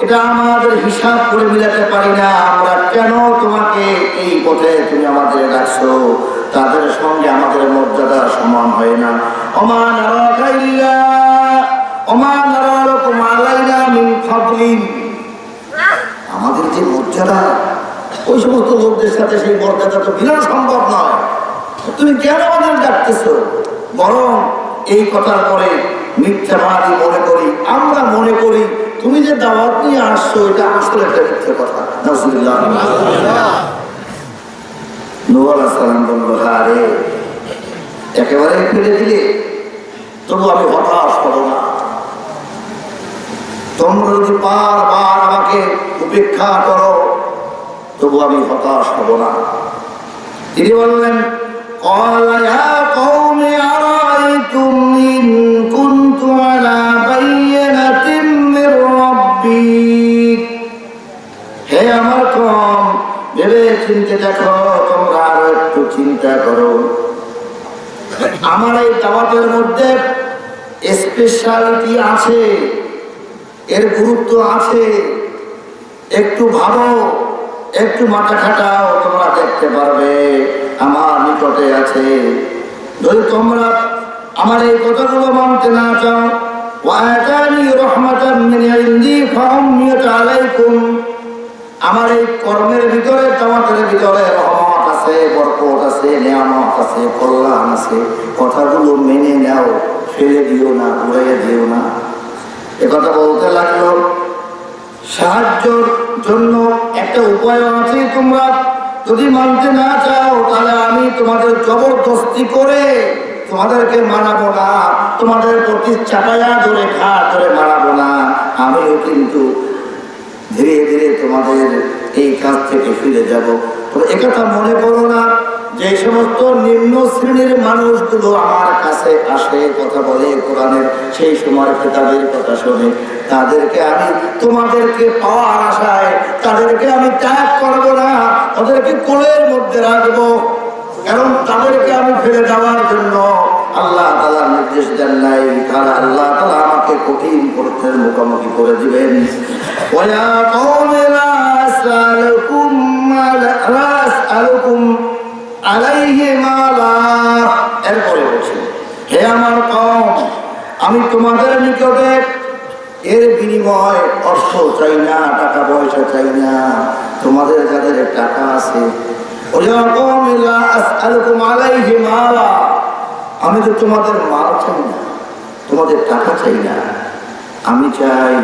এটা আমাদের হিসাব করে মিলাতে পারি না, আমরা কেন তোমাকে এই পথে তুমি আমাদের রাখছো? তাদের সঙ্গে আমাদের মর্যাদা সমান হয় না। ওমা নারাকা ইল্লা ওমা নারা লাকুম আলাইনা মিন ফাদলিন। আমাদের যে মর্যাদা, ওই সমস্ত লোকদের সাথে সেই মর্যাদা তো মিলানো সম্ভব নয়। তুমি কেন আমাদের ডাকতেছো? বরং এই কথার পরে মিথ্যাবাদী মনে করি, আমরা মনে করি তুমি যে দাওয়াত নিয়ে আসছো এটা আসলে একটা মিথ্যে কথা। নাউজুবিল্লাহ। নূহ আলাইহিস সালাম বলল, আরে একেবারে ফেলে দিলে, তবু আমি হতাশ হব না। তোমরা যদি বারবার আমাকে উপেক্ষা করো, তবু আমি হতাশ হব না। তিনি বললেন, قال يا قوم أرأيتم إن كنت على بينة من ربي। হে আমার কওম, ভেবে চিন্তে দেখো, তোমরা আরো একটু চিন্তা করো। আমার এই দাওয়াতের মধ্যে স্পেশালিটি আছে, এর গুরুত্ব আছে। একটু ভাবো, একটু মাথা খাটাও, তোমরা দেখতে পারবে আমার নিকটে আছে। যদি তোমরা আমার এই কথাগুলো মানতে না চাও, ওয়াতানি রাহমাতাম মিন ইনদি ফাউম্মিয়াত আলাইকুম, আমার এই কর্মের ভিতরে, তোমাদের ভিতরে রহমত আছে, বরকত আছে, নিয়ামত আছে, কল্যাণ আছে। কথাগুলো মেনে নাও, ফেলে দিও না, উড়িয়ে দিও না। একথা বলতে লাগলো। সাহায্যের জন্য একটা উপায় আছে, তোমরা যদি মানতে না চাও তাহলে আমি তোমাদের জবরদস্তি করে তোমাদেরকে মানাবো না, তোমাদের প্রতি চাপায়া ধরে ঘাট ধরে মানাবো না। আমিও কিন্তু ধীরে ধীরে তোমাদের এই কাজ থেকে ফিরে যাব। তবে একথা মনে করো না, যে সমস্ত নিম্ন শ্রেণীর মানুষগুলো আমার কাছে আসে, কথা বলে কোরআনের, সেই সময় কিতাবের কথা শোনে, তাদেরকে আমি তোমাদেরকে পাওয়ার আশায় তাদেরকে আমি ত্যাগ করবো না, তাদেরকে কোলের মধ্যে রাখবো। কারণ তাদেরকে আমি ফেলে দেওয়ার জন্য আল্লাহ তাআলা নির্দেশ দেন নাই, কারণ আল্লাহ তাআলা আমাকে কঠিন পরীক্ষার মুখোমুখি করে দিবেন। ওয়া কওমি লা আসআলুকুম আলাইহি মালা। এরপরে বলছে, হে আমার কওম, আমি তোমাদের নিকটে এর বিনিময় অর্থ চাই না, টাকা পয়সা চাই না। তোমাদের যাদের টাকা আছে, ওয়া কওমি লা আসআলুকুম আলাইহি মালা, আমি তো তোমাদের মাল চাই না, তোমাদের টাকা চাই না। আমি চাই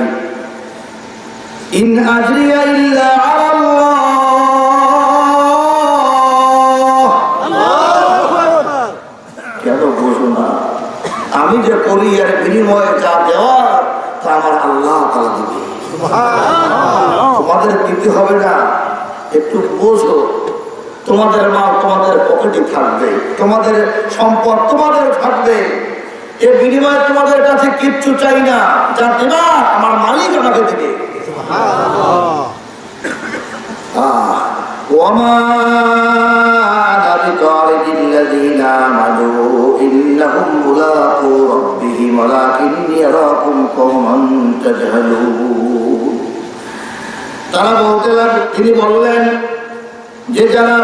ইন আজরিয়া ইল্লা আলাল্লাহ। কেন বুঝো না? আমি যে করি এর বিনিময়ে যা দেওয়ার তা আমার আল্লাহ তাআলা দিবে। তোমাদের দিতে হবে না, একটু বোঝো। তোমাদের মাল তোমাদের পকেটে থাকবে, তোমাদের সম্পদ তোমাদের থাকবে, এর বিনিময়ে তোমাদের কাছে কিচ্ছু চাই না। যা দেবা আমার মালিক আমাকে দিবে। وما أنا بطارد الذين آمنوا إنهم ملاقو ربهم ولكني أراكم قوما تجهلون। তারা বলতে লাগলেন, তিনি বললেন যে যারা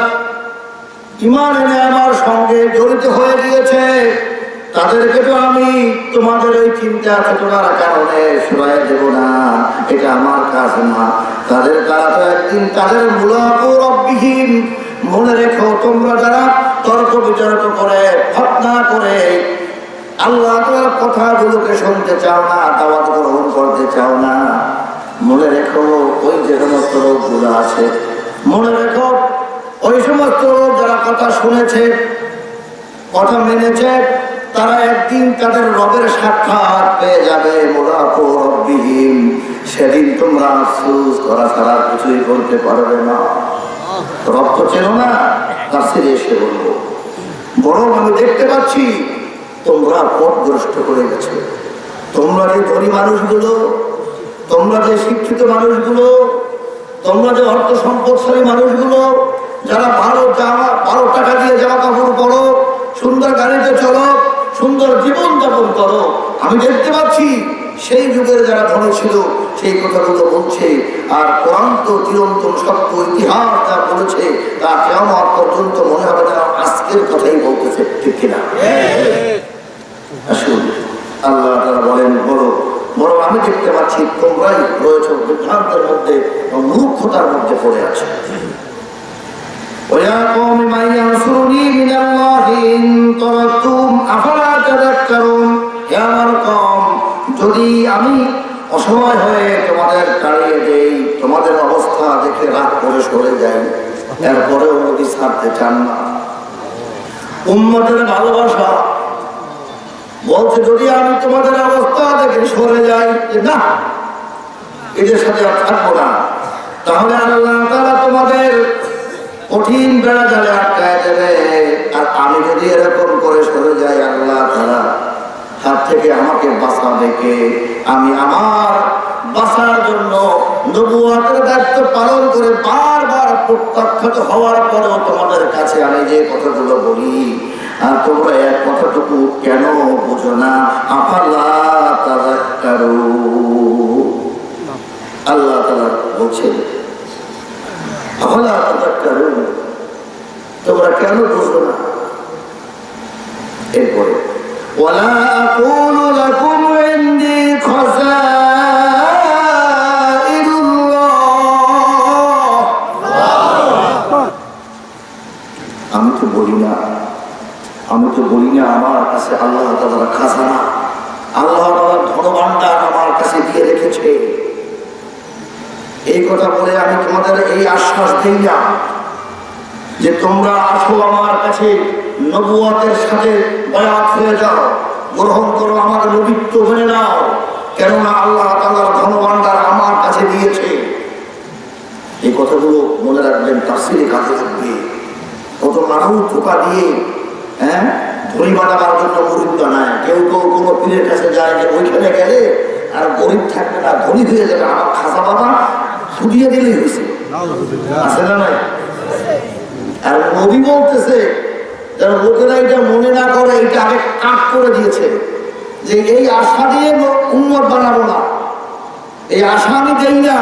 ঈমান এনে আমার সঙ্গে জড়িত হয়ে গিয়েছে তাদেরকে তো আমি তোমাদের ওই চিন্তা চেতনার কারণে সরাই দেব না, এটা আমার কাজ না। তাদের তারা তো একদিন তাদের মুলাকু রব্বিহিম, মনে রেখো তোমরা যারা তর্ক বিতর্ক করে ফতনা করে আল্লাহ তাআলার কথাগুলোকে শুনতে চাও না, দাওয়াত গ্রহণ করতে চাও না, মনে রেখো ওই যে সমস্ত লোকগুলো আছে, মনে রেখো ওই সমস্ত লোক যারা কথা শুনেছে কথা মেনেছে তারা একদিন তাদের রবের সাক্ষাৎ পেয়ে যাবে। মুলাকু রব্বিহিম, সেদিন তোমরা আফসোস করা ছাড়া কিছুই করতে পারবে না। রব তো চেনো না, তাফসীরে এসে বলবো বরং আমি দেখতে পাচ্ছি তোমরা পথভ্রষ্ট করে গেছো। তোমরা যে ধনী মানুষগুলো, তোমরা যে শিক্ষিত মানুষগুলো, তোমরা যে অর্থ সম্পদশালী মানুষগুলো যারা ভালো টাকা দিয়ে জামা কাপড় পরো, সুন্দর গাড়িতে চলো, সুন্দর জীবন যাপন করো, আমি দেখতে পাচ্ছি সেই যুগের যারা ধনী ছিল সেই কথাগুলো বলছে। আর কোরআন তো চিরন্তন সত্য, ইতিহাস যা বলেছে তা কিয়ামত পর্যন্ত মনে হবে না আজকের কথাই বলতেছে, ঠিক কিনা? আসুন আল্লাহ তাআলা বলেন বড় আমি দেখতে পাচ্ছি তোমরাই রয়েছে বিভ্রান্তের মধ্যে, মূর্খতার মধ্যে পড়ে আছো। ويا قوم من ينصرني من الله إن طردتم أفلا تذكرون। হে আমার কওম, যদি আমি অসহায় হয়ে তোমাদের তাড়িয়ে দেই, তোমাদের অবস্থা দেখে রাগ করে সরে যাই, এরপরেও যদি ছাড়তে চান না। উম্মতের ভালোবাসা বলছে যদি আমি তোমাদের অবস্থা দেখে সরে যাই, না এদের সাথে আর থাকবো না, তাহলে আল্লাহ তাআলা তোমাদের কঠিন বেড়া জালে আটকায় দেবে। আর আমি যদি এরকম করে সরে যাই আল্লাহ তাআলা হাত থেকে আমাকে বাঁচাবে কে? আমি আমার বাঁচার জন্য নবুয়তের দায়িত্ব পালন করে বারবার প্রত্যাখ্যাত হওয়ার পরেও তোমাদের কাছে আমি যে কথাগুলো বলি আর তোমরা এক কথাটুকু কেন বুঝো না? আফালা তাযাক্কারুন। আল্লাহ তাআলা বলছেন আফালা তাযাক্কারুন, তোমরা কেন বুঝো না? এরপরে ওয়ালা আকুলু লাকুম ইনদি খাযাইনুল্লাহ। আমি তো বলি না আমার কাছে আল্লাহ তাআলার খাজানা, আল্লাহ তাআলার ধনভাণ্ডার আমার কাছে দিয়ে রেখেছে। এই কথা বলে আমি তোমাদের এই আশ্বাস দেই না যে তোমরা আসো আমার কাছে, নবুয়তের সাথে বায়াত হয়ে যাও, গ্রহণ করো, আমার নবীত্ব মেনে নাও, কেননা আল্লাহ তাআলার ধনভাণ্ডার আমার কাছে দিয়েছে। এই কথাগুলো মনে রাখবেন, তাফসীরে কাজে লাগবে। কত মানুষ ধোঁকা দিয়ে ধনী বানাবার জন্য গরিব বানায়। কেউ কোনো পীরের কাছে যায় যে ওইখানে গেলে আর গরিব থাকবে না, ধনী হয়ে যাবে, আমার খাজা বাবা ছুটিয়ে দিলেই হয়েছে, আছে না নাই? আর নবী বলতেছে যেন লোকেরা এটা মনে না করে, এটা আগে কাট করে দিয়েছে যে এই আশা দিয়ে উন্নত বানাবো না, এই আশা আমি দেই না।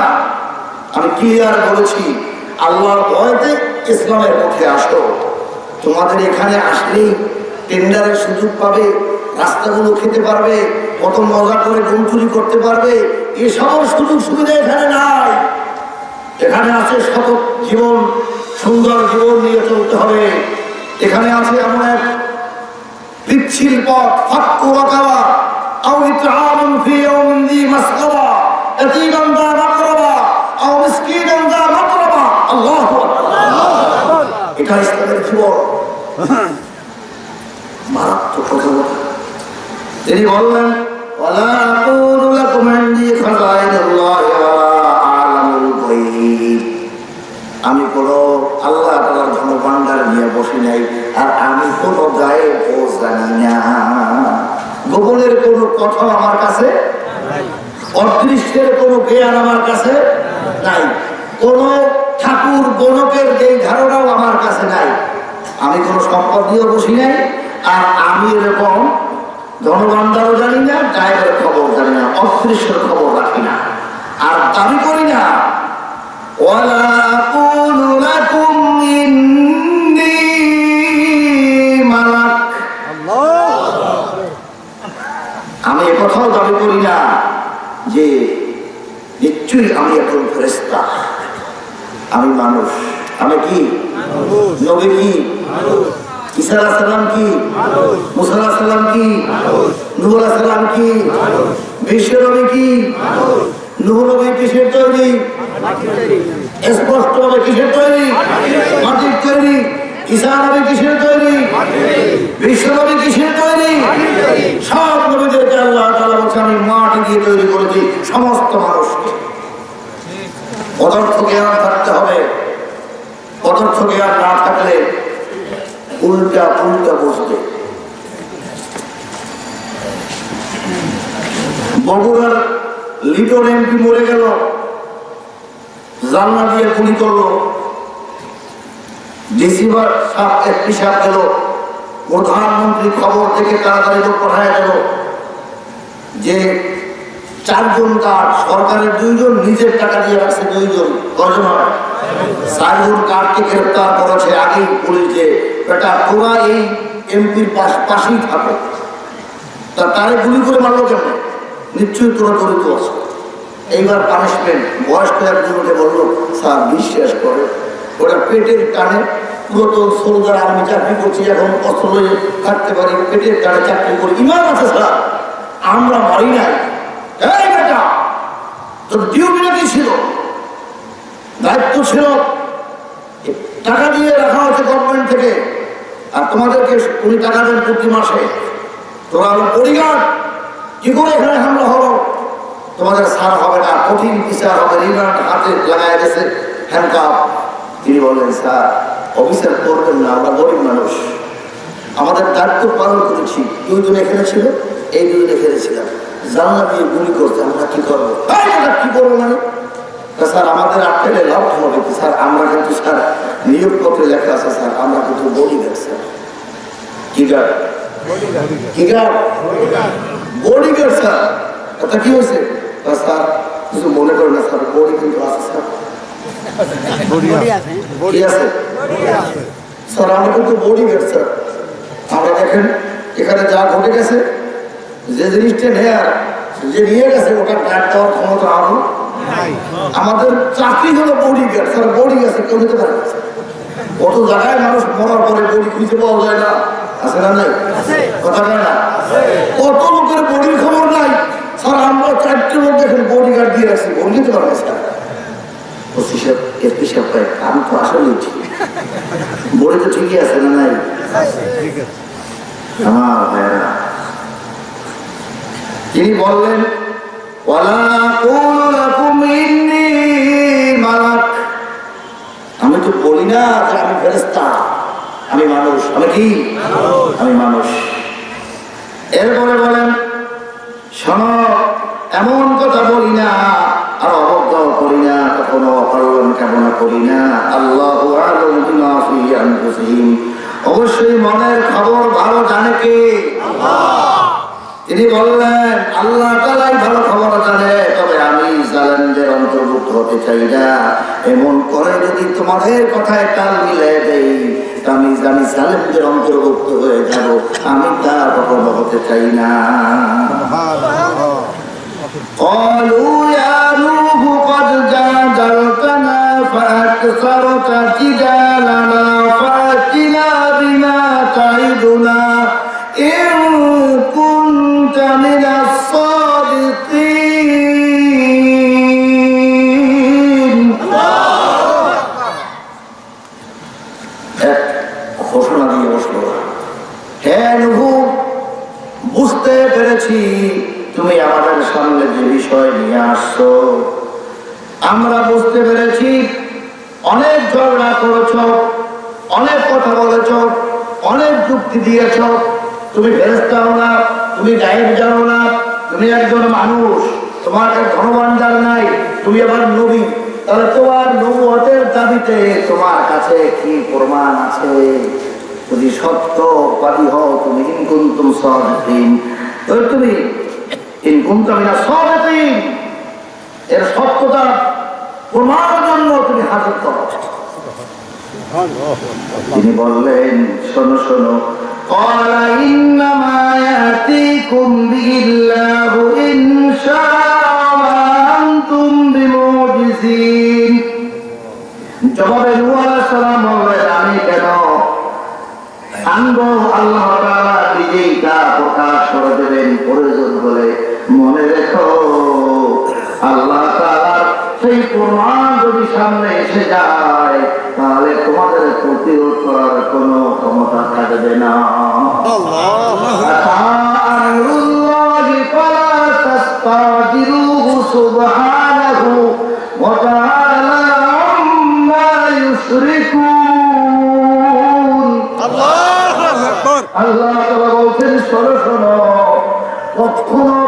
আমি ক্লিয়ার বলেছি, আল্লাহর ভয়তে ইসলামের পথে আসো। তোমাদের এখানে আসলেই টেন্ডারের সুযোগ পাবে, রাস্তাগুলো খেতে পারবে, কত মজা করে গুমচুরি করতে পারবে, এসব সুযোগ সুবিধা এখানে নাই। এখানে আছে শত জীবন, সুন্দর জীবন নিয়ে চলতে হবে। এখানে আছে এমন এক পিচ্ছিল পথ, ফাক্কু রাকাবা আও ইতআমুন ফি ইয়াউমিন যী মাসগাবা ইয়াতীমান যা মাকরাবা এটা ইসলামের জীবন। মারাত্মক কথা বলা। তিনি বললেন ওয়ালা আকুলু লাকুম ইনদি খাযাইনুল্লাহি ওয়া আ'লামুল গায়ব। আমি কোনো আল্লাহ তাআলার ধনভাণ্ডার নিয়ে বসি নাই, আর আমি কোনো গায়েবও জানি না। গোপনের কোনো কথা আমার কাছে নাই, অদৃশ্যের কোনো জ্ঞান আমার কাছে নাই, কোন ঠাকুর গণকের যে ধারণাও আমার কাছে নাই। আমি কোনো সম্পদ দিয়ে বসি নাই, আর আমি এরকম ধনভাণ্ডারও জানি না, গায়েবের খবর জানি না, অদৃশ্যের খবর রাখি না, আর দাবি করি না ওয়ালা আকুলু লাকুম ইন্নী মালাক। আমি একথাও দাবি করি না যে নিশ্চয়ই আমি একজন ফেরেশতা। আমি মানুষ। আমি কি নবী? কি ঈসা আলাইহিস সালাম? কি মুসা আলাইহিস সালাম? কি নূহ আলাইহিস সালাম? কি বিশ্ব নবী? কি নূহ নবী কিসের তৈরি? স্পষ্টভাবে কিসের তৈরি? মাটির তৈরি। ঈসা নবী কিসের তৈরি? বিশ্ব নবী কিসের তৈরি? সব নবীদেরকে আল্লাহ তাআলা বলেছেন আমি মাটি দিয়ে তৈরি করেছি সমস্ত মানুষকে। পদার্থ জ্ঞান থাকতে হবে। পদার্থ জ্ঞান না থাকলে উল্টা উল্টা বসবে। বগুড়ার লিটন এমপি মরে গেল, জানলা দিয়ে গুলি করলো। ডিসিভার সাপ একটি সাপ গেল, প্রধানমন্ত্রী খবর থেকে তাড়াতাড়ি লোক পাঠায় গেল যে 4 জন কার্ড সরকারের 2 জন নিজের টাকা দিয়ে রাখছে, 2 জন, কজন হয় 4 জন কার্ডকে গ্রেফতার করেছে আগেই পুলিশ, যে বেটা তোরা এই এমপির পাশেই থাকে, তারে গুলি করে মারলো কেন? নিশ্চয়ই তোরা জড়িত আছে। এইবার পানিশমেন্ট। বয়স্ক একজন উঠে বললো স্যার বিশ্বাস করে ওটা পেটের টানে, পুরাতন সোলজার আর্মি চাকরি করছি, এখন অস্ত্র লয়ে থাকতে পারি, পেটের টানে চাকরি করি, ইমান আছে স্যার, আমরা মারি নাই। এই বেটা তোর ডিউটিটা কি ছিল? দায়িত্ব ছিল টাকা দিয়ে রাখা হচ্ছে গভর্নমেন্ট থেকে, আর তোমাদেরকে উনি টাকা দেন প্রতি মাসে, তোরা হলো বডিগার্ড, কি করে এখানে হামলা হলো? তোমাদের সার হবে না, কঠিন বিচার হবে, রিমান্ড হাতে লাগাই গেছে, হ্যান্ডকাপ। তিনি বললেন স্যার অফিসার করবেন না, আমরা গরিব মানুষ, আমাদের দায়িত্ব পালন করেছি। 2 জন এখানে ছিল, এই 2 জন এখানে ছিলাম, জানলা দিয়ে গুলি করতে আমরা কি করবো? কি করবো মানে? স্যার আমাদের আটকালে লাভ হবে কি স্যার? আমরা কিন্তু স্যার নিয়োগপত্রে লেখা আছে স্যার, আমরা কিন্তু বডিগার্ড স্যার। কি গার্ড? কি গার্ড? Bodyguard sir. তা কি হয়েছে স্যার? কিছু মনে করেন না স্যার, বডি কিন্তু আছে স্যার। বডি আছে স্যার, আমরা কিন্তু বডিগার্ড স্যার। আমরা দেখেন এখানে যা ঘটে গেছে, যে জিনিসটা নেয়ার যে নিয়ে গেছে ওটা গার্ড দেওয়ার ক্ষমতা আরো আমাদের চাকরি হলো বডিগার্ড স্যার। বডি আছে, কেউ নিতে পারে না। কত জায়গায় মানুষ মরার পরে বডি খুঁজে পাওয়া যায় না, আছে না? নাই কথা বলে না? কত লোকের বডির খবর নাই স্যার। আমরা 4টে লোক দেখেন বডিগার্ড দিয়ে রাখছি, বডি নিতে পারে স্যার। আমি তো আসলে ঠিক বডি তো ঠিকই আছে না? নাই আমার ভাইরা। তিনি বললেন ওয়ালা আকুলু লাকুম ইন্নী মালাক। আমি তো বলি না যে আমি ফেরেশতা, আমি মানুষ। আমি কি? আমি মানুষ। এরপরে বলেন শোনো, এমন কথা বলি না আর অবজ্ঞা করি না, কখনো অকল্যাণ কামনা করি না। আল্লাহু আ'লামু বিমা ফি আনফুসিহিম। অবশ্যই মনের খবর ভালো জানে কে? আল্লাহ। তিনি বললেন আল্লাহ তাআলাই ভালো খবর জানে, তবে আমি জালেমদের অন্তর্ভুক্ত হতে চাই না। এমন করে যদি তোমাদের কথায় তাল মিলিয়ে দেই, আমি জালেমদের অন্তর্ভুক্ত হয়ে যাব, আমি তা কখনো হতে চাই না। قالوا يا نوح قد جادلتنا فأكثرت جدالنا فأتنا بما تعدنا إن كنت من الصادقين। বসলো না। হে নূহ, বুঝতে পেরেছি তুমি আমাদের সামনে যে বিষয় নিয়ে আসছো, আমরা বুঝতে পেরেছি অনেক ঝগড়া করেছ, অনেক কথা বলেছ, অনেক যুক্তি দিয়েছ। তুমি ফেরেশতাও না, তুমি গায়েব জানো না, তুমি একজন মানুষ, তোমার ধনভাণ্ডার নাই, তুমি আবার নবী। তাহলে তোমার নবুয়তের দাবিতে তোমার কাছে কি প্রমাণ আছে? যদি সত্যবাদী হও তুমি, ইন কুনতুম সাদিকিন, তুমি ইন কুনতুম মিনাস সাদিকিন, এর সত্যতা প্রমাণের জন্য তুমি হাজির করো। তিনি বললেন, শোনো শোনো, قال إنما يأتيكم به الله إن شاء وأنتم بمعجزين। জবাবে নূহ আলাইহিস সালাম বললেন, আমি কেন আনবো? আল্লাহ তাআলা নিজেই তা প্রকাশ করে দেবেন প্রয়োজন হলে। মনে রেখো, আল্লাহ তাআলার সেই প্রমাণ যদি সামনে এসে যায় তাহলে তোমাদের প্রতিরোধ করার কোনো ক্ষমতা থাকবে না। আমরুল্লাহি ফালা তাস্তাজিলুহু সুবহানাহু ওয়া তাআলা আম্মা ইউশরিকুন। আল্লাহু আকবার। আল্লাহ তাআলা বলছেন, শোনো শোনো, কখনো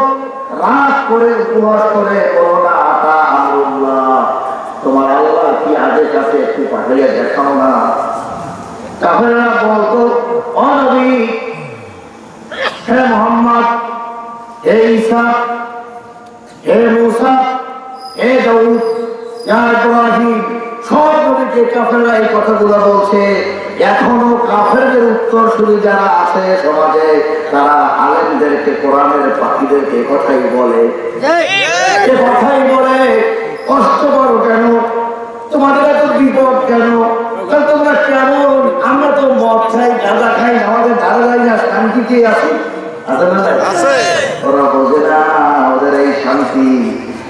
রাগ করে উপহাস করে বলো না আতা আমরুল্লাহ, তোমার আল্লাহ কি আদেশ আছে একটু পাঠিয়ে দেখাও না। কাফেররা বলতো, ও নবী, হে মুহাম্মদ, হে ঈসা, হে মূসা, হে দাউদ, ইয়া ইব্রাহিম, সব নবীকে কাফেররা এই কথাগুলো বলছে। এখনো কাফেরদের উত্তরসূরি যারা আছে সমাজে, তারা আলেমদেরকে, কোরআনের পাখিদেরকে কথাই বলে, কথাই বলে, কষ্ট করো কেন, তোমাদের এত বিপদ কেন, তোমরা কেমন, আমরা তো মদ খাই, গাঁজা খাই, আমাদের ধারা যায় না, শান্তিতে আছি। ওরা বোঝে না ওদের এই শান্তি,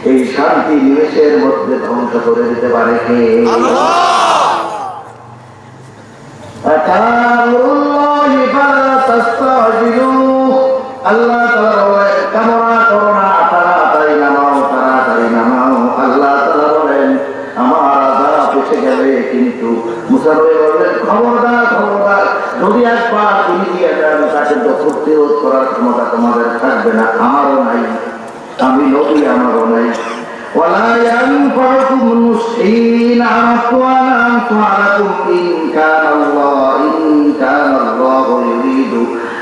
এই শান্তি নিমেষের মধ্যে ধ্বংস করে দিতে পারে কে? আল্লাহ কামনা করো না, তাড়াতাড়ি নামাও, তাড়াতাড়ি নামাও। আল্লাহ তাআলা বলেন, আমার আযাব এসে গেলে, কিন্তু মুসা নবী বললেন, খবরদার খবরদার, যদি একবার তুমি দিয়ে দেন তাকে প্রতিরোধ করার ক্ষমতা তোমাদের থাকবে না, আমারও নাই, আমি নবী, আমারও নাই। ولا ينفعكم النصحي إن عرفت وأنا أنصح لكم إن كان الله يريد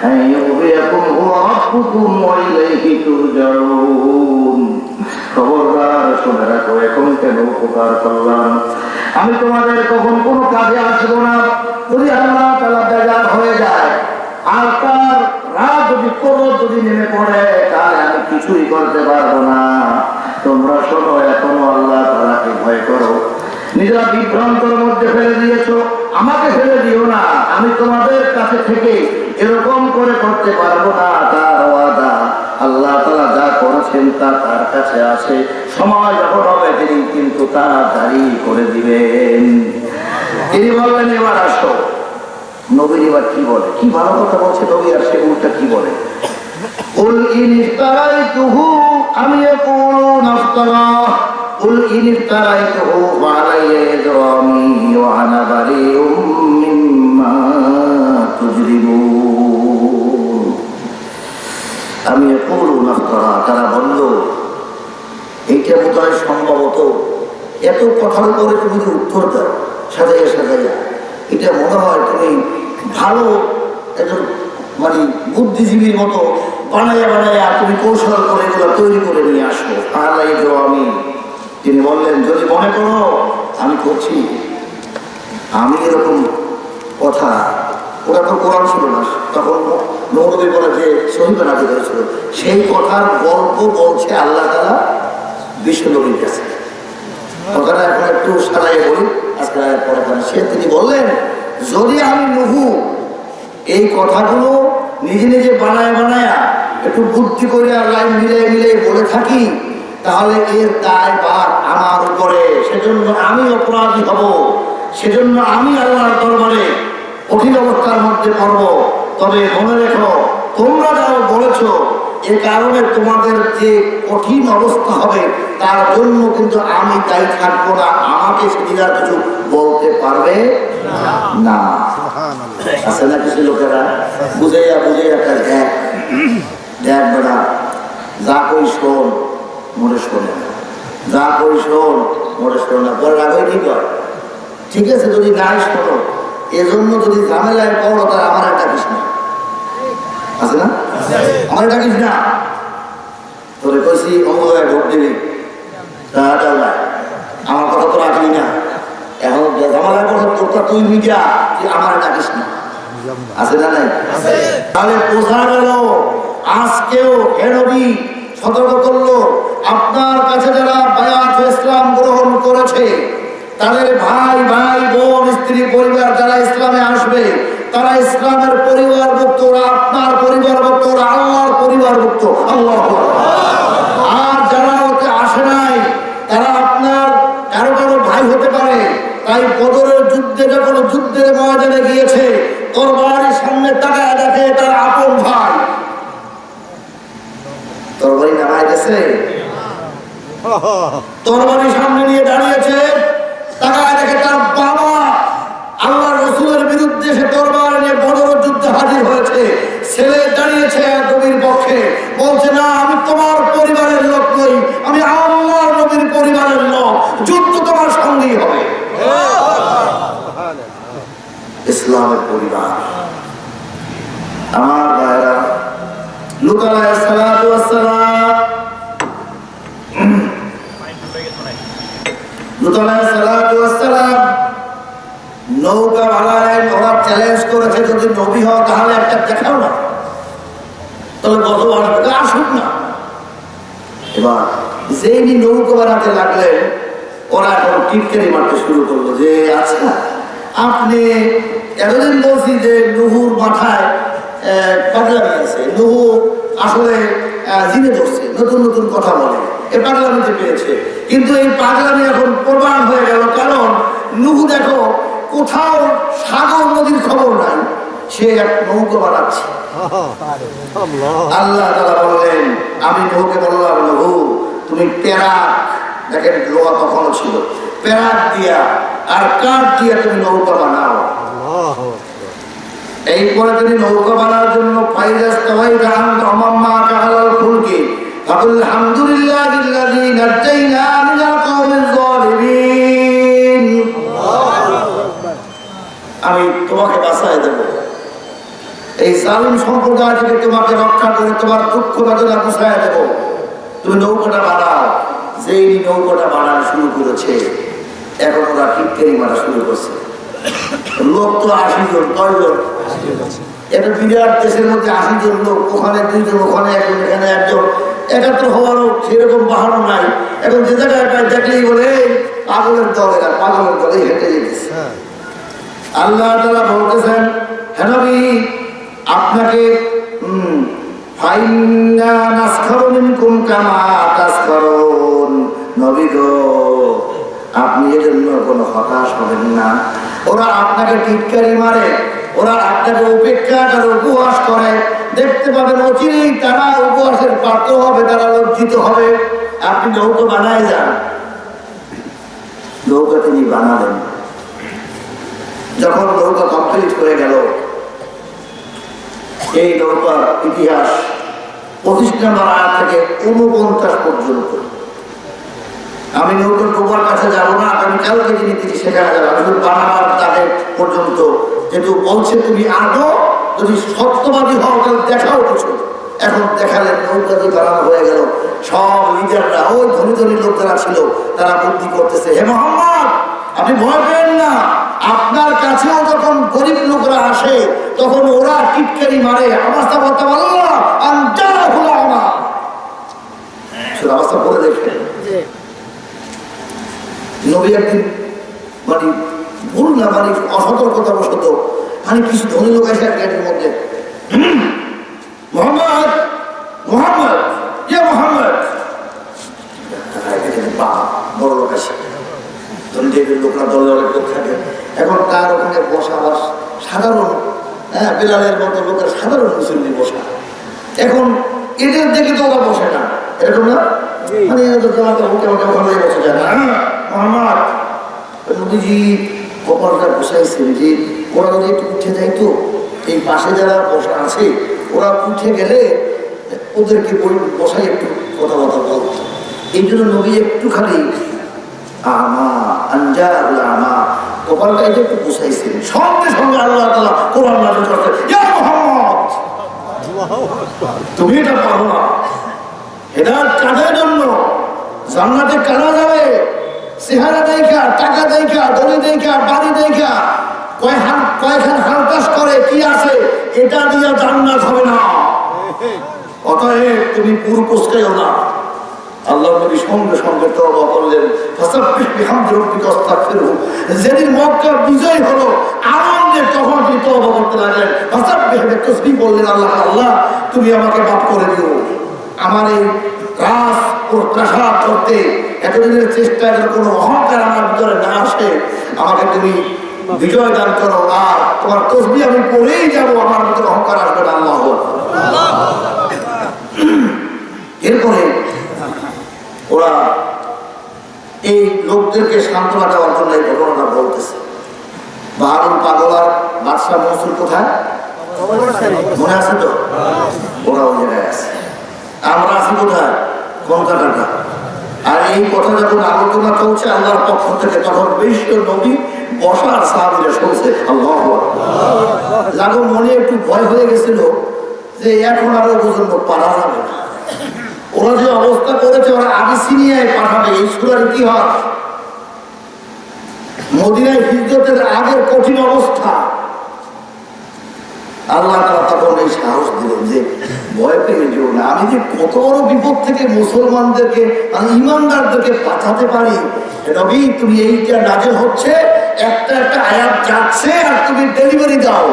أن يغويكم هو ربكم وإليه ترجعون। খবরদার শুনে রাখো, এখন কেন উপকার করলাম, আমি তোমাদের কখন কোনো কাজে আসবো না যদি আল্লাহ তাআলা বেজার হয়ে যায়, আর তার রাত যদি ক্রোধ যদি নেমে পড়ে, তাহলে আমি কিছুই করতে পারবো না। তোমরা শোনো, এখনো আল্লাহ তাআলাকে ভয় করো। নিজেরা বিভ্রান্তর মধ্যে ফেলে দিয়েছো, আমাকে ফেলে দিও না। আমি তোমাদের কাছে থেকে এরকম করে করতে পারবো না, তার ওয়াদা। আল্লাহ তাআলা যা করেছেন তা তার কাছে আছে, সময় যখন হবে তিনি কিন্তু তাড়াতাড়ি করে দিবেন। তিনি বললেন, এবার আসো। নবীর এবার কি বলে, কি ভালো কথা বলছে নবী, আর সে উল্টা কি বলে? قل إن افتريته أم يقولون افتراه قل إن افتريته فعلي إجرامي وأنا بريء مما تجرمون أم يقولون افتراه। তারা বলল, এইটা বোধহয় সম্ভবত এত কথার উপরে তুমি যে উত্তর দাও সাজাইয়া সাজাইয়া, এটা মনে হয় তুমি ভালো একজন মানে বুদ্ধিজীবীর মতো বানাইয়া বানাইয়া তুমি কৌশল করে এগুলো তৈরি করে নিয়ে আসো। আর এই যে আমি, তিনি বললেন, যদি মনে করো আমি করছি, আমি এরকম কথা, ওটা তো কোরআন ছিল না তখন, নবী বলে যে সহিহ নাযিল হয়েছিল, সেই কথার গল্প বলছে আল্লাহ তাআলা বিশ্ব নবীর কাছে। কথাটা এখন একটু সাজাইয়ে বলি, আজকে পরে তিনি বললেন, যদি আমি নূহ এই কথাগুলো নিজে নিজে বানায় বানায়া একটু বুদ্ধি করে লাইন মিলাই মিলাই বলে থাকি, তাহলে এর দায়ভার আমার উপরে, সেজন্য আমি অপরাধী হব, সেজন্য আমি আল্লাহর দরবারে কঠিন অবস্থার মধ্যে পড়ব। তবে মনে রেখো, তোমরা যাও বলেছ, এ কারণে তোমাদের যে কঠিন অবস্থা হবে তার জন্য কিন্তু আমি দায়ী থাকবো না। আমাকে সেদিন আর কিছু বলতে পারবে না। আছে না কিছু লোকেরা বুঝাইয়া একটা দেখ বেড়া, যা কই শোন মোটে শোনে না, যা কই শোন মোটে শোনে না, পরে রাখবে কি কর। ঠিক আছে, যদি নাই শোনো, এজন্য যদি ঝামেলায় পড়ো তার আমার একটা কৃষ্ণ আছে না, আমার একটা কৃষ্ণ তোরে কইছি অমুদায় ভোট দিবি, আমার কথা তো রাখলি না, এখন ঝামেলায় পড়ো তোরটা তুই মিডিয়া, তুই আমার একটা কৃষ্ণ আছে না নাই? তাহলে বোঝা গেল আজকেও হেনবি সতর্ক করলো, আপনার কাছে যারা বায়াত ইসলাম গ্রহণ করেছে তাদের ভাই ভাই বোন স্ত্রী পরিবার যারা ইসলামে আসবে তারা ইসলামের পরিবারভুক্ত, ওরা আপনার পরিবারভুক্ত, ওরা আল্লাহর পরিবারভুক্ত। আল্লাহ। আর যারা ওতে আসে নাই তারা আপনার কারো কারো ভাই হতে পারে। তাই বদরের যুদ্ধে যখন যুদ্ধের ময়দানে গিয়েছে, তরবারির সামনে তাকায় দেখে তার আপন ভাই, তরবারি নামায় গেছে, তরবারি সামনে নিয়ে দাঁড়িয়েছে, তাকায় দেখে তার বাবা আল্লাহর রাসূলের বিরুদ্ধে সে তরবারি নিয়ে বদরের যুদ্ধে হাজির হয়েছে। ছেলে দাঁড়িয়েছে নবীর পক্ষে, বলছে না আমি তোমার পরিবারের লোক নই, আমি আল্লাহর নবীর পরিবারের লোক, যুদ্ধ তোমার সঙ্গেই হবে। ইসলামের পরিবার। আমার ভাইরা, লূত আলাইহিস সালাতু ওয়াস সালাম, লূত আলাইহিস সালাতু ওয়াস সালাম নৌকা ভাড়ায় ওরা চ্যালেঞ্জ করেছে, যদি নবী হও তাহলে একটা দেখাও না, তাহলে গজব আসবে, আসুক না। এবার যেই নৌকা বানাতে লাগলেন, ওরা এখন টিটকারি মারতে শুরু করলো যে আচ্ছা আপনি এতদিন বলছি যে নুহুর মাথায় পাগলামি আছে, নুহু আসলে জিনে ধরছে, নতুন নতুন কথা বলে, এ পাগলামিতে পেয়েছে, কিন্তু এই পাগলামি এখন প্রমাণ হয়ে গেল। কারণ নুহু দেখো কোথাও সাগর নদীর খবর নাই, সে এক নৌকা বানাচ্ছে। আল্লাহ তাআলা বললেন, আমি নুহুকে বললাম, নুহু তুমি পেরাক, দেখেন লোহা তখনও ছিল, পেরাক দিয়া আর কাঠ দিয়া তুমি নৌকা বানাও। এরপরে তিনি নৌকা বানার জন্য আমি তোমাকে বাঁচায় দেব, এই জালিম সম্প্রদায় থেকে তোমাকে রক্ষা করে তোমার দুঃখ বেদনা বুঝায় দেব, তুমি নৌকাটা বানাও। যেই নৌকাটা বানানো শুরু করেছে, এখন ওরা টিটকারি মারা শুরু করছে। লোক তো 80 জন, 10 জন, একটা বিরাট দেশের মধ্যে 80 জন লোক, ওখানে 2 জন, ওখানে 1 জন, এখানে 1 জন, একাত্র হওয়ারও সেরকম বাহানো নাই। এখন যে জায়গায় দেখলেই বলে পাগলের দল, এরা পাগলের দলেই হেঁটে যেতেছে। আল্লাহ তাআলা বলতেছেন, হে নবী আপনাকে ফাইন্না নাসখারু মিনকুম কামা তাসখারুন, নবী গো আপনি এর জন্য কোনো হতাশ হবেন না। ওরা আপনাকে টিটকারি মারে, ওরা আপনাকে উপেক্ষা করে, উপহাস করে, দেখতে পাবেন অচিরেই তারা উপহাসের পাত্র হবে, তারা লজ্জিত হবে। আপনি নৌকা বানায় যান। নৌকা তিনি বানালেন। যখন নৌকা কমপ্লিট হয়ে গেল, এই নৌকার ইতিহাস 25 নম্বর আয়াত থেকে 49 পর্যন্ত। আমি নৌকার গোবার কাছে যাবো না, আমি কালকে যিনি তিনি সেখানে যাবো, আমি বানাবার তাদের পর্যন্ত, যেহেতু বলছে তুমি আনো, যদি সত্যবাদী হও তাহলে দেখাও কিছু। এখন দেখালেন নৌকা যে বানানো হয়ে গেল, সব লিডাররা, ওই ধনী ধনী লোক যারা ছিল তারা বুদ্ধি করতেছে, হে মোহাম্মদ আপনি ভয় পেন না, আপনার কাছেও যখন গরিব লোকরা আসে তখন ওরা টিটকারি মারে, অবস্থা বলতে আল্লাহ আনজালা হুলা আমা, শুধু অবস্থা বলে দেখেন। নবী একদিন মানে ভুল না, মানে অসতর্কতা বশত মানে কিছু ধনী লোক এসে গেটের মধ্যে, মোহাম্মদ মোহাম্মদ ইয়া মোহাম্মদ, বড় লোক আসে, ধনী লোকরা দলে দলে লোক থাকে। এখন তার ওখানে বসা সাধারণ বেলালের মতো লোকের সাধারণ মুসল্লি বসা। এখন এদের দেখে তো ওরা বসে না, এরকম না? মানে ওখানে বসে যায় না। মোহাম্মদ নবীজি কপালটা বসাইছেন যে ওরা যদি একটু উঠে যায়, তো এই পাশে যারা বসা আছে ওরা উঠে গেলে ওদেরকে বসাই একটু কথাবার্তা বলত। এই জন্য নবী একটুখানি কপালটা এটা একটু বসাইছেন। সঙ্গে সঙ্গে আল্লাহ তাআলা কোরআন নাযিল করতে, ইয়া মুহাম্মদ, তুমি এটা পারো না। হেদায়েত কাদের জন্য? জান্নাতে কারা যাবে? চেহারা দেখা, টাকা দেখা, দড়ি দেখা, বাড়ি দেখা, কয়খান হালকাস করে কি আছে, এটা দিয়ে জান্নাত হবে না। অতএব তুমি পুরো কোসকাইও না। আল্লাহ নবী সঙ্গে সঙ্গে তওবা করলেন, ফাসাব্বিহ বিহামদি রাব্বিকা ওয়াস্তাগফিরহু। যেদিন মক্কা বিজয় হলো আনন্দে তখন তিনি তওবা করতে লাগলেন, ফাসাব্বিহ বিতাসবিহ বললেন, আল্লাহ আল্লাহ তুমি আমাকে মাফ করে দিও। আমার এই রাজ প্রত্যাশা করতে এতদিনের চেষ্টা, যেন কোনো অহংকার আমার ভিতরে না আসে, আমাকে তুমি বিজয় দান করো। আর তোমার তসবিহ আমি পড়েই যাবো, আমার ভিতরে অহংকার আসবে না। আল্লাহু আকবার। এরপরে ওরা এই লোকদেরকে সান্ত্বনা দেওয়ার জন্য এই ঘটনাটা বলতেছে। বাহারুল পাগল আর বাদশাহ মনসুর কোথায় মনে আছে তো? ওরা ওই জায়গায় আছে, আমরা আছি কোথায়? কলকাতাটা। আর এই কথা যখন আলোচনা চলছে আল্লাহর পক্ষ থেকে, তখন বিশ্ব নবী বসার সাহাবীরা শুনছে। আল্লাহু আকবার। যাদের মনে একটু ভয় হয়ে গেছিল যে এখন আরো পর্যন্ত পারা যাবে না, ওরা যে অবস্থা করেছে, ওরা আবিসিনিয়ায় পাঠাবে, এই সূরার ইতিহাস। মদিনায় হিজরতের আগের কঠিন অবস্থা, আল্লাহ তাআলা তখন এই সাহস দিলেন যে ভয় পেয়ে যেও না। আমি যে কত বড় বিপদ থেকে মুসলমানদেরকে, মানে ইমানদারদেরকে বাঁচাতে পারি। নবী তুমি এইটা নাযিল হচ্ছে, একটা একটা আয়াত যাচ্ছে, আর তুমি ডেলিভারি দাও।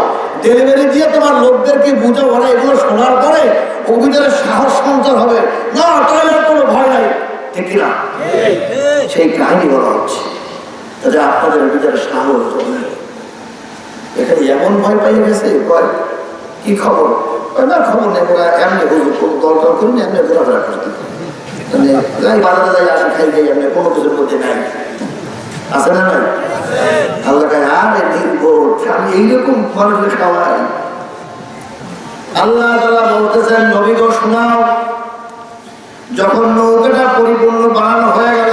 ডেলিভারি দিয়ে তোমার লোকদেরকে বুঝাও, ওরা এগুলো শোনার পরে অভিযানের সাহস সঞ্চার হবে না, তাহলে কোনো ভয় নাই, ঠিক না? সেই কাহিনী বলা হচ্ছে, তাহলে আপনাদের অভিযানের সাহস হবে। এখানে এমন ভয় পাইয়ে গেছে, ভয় কি খবর? না খবর নেই, ওরা এমনি হুজুর কোনো দরকার করিনি, এমনি ঘোরাফেরা করতে, মানে যাই বাজারে যাই, আসে খাই যাই, এমনি কোনো কিছুর মধ্যে নাই, আছে না নাই? আল্লাহ কাছে আরে নির্বোধ, আমি এইরকম মানুষের খাওয়াই। আল্লাহ তাআলা বলতেছেন, নবী গো শোনাও, যখন নৌকাটা পরিপূর্ণ বানানো হয়ে গেল,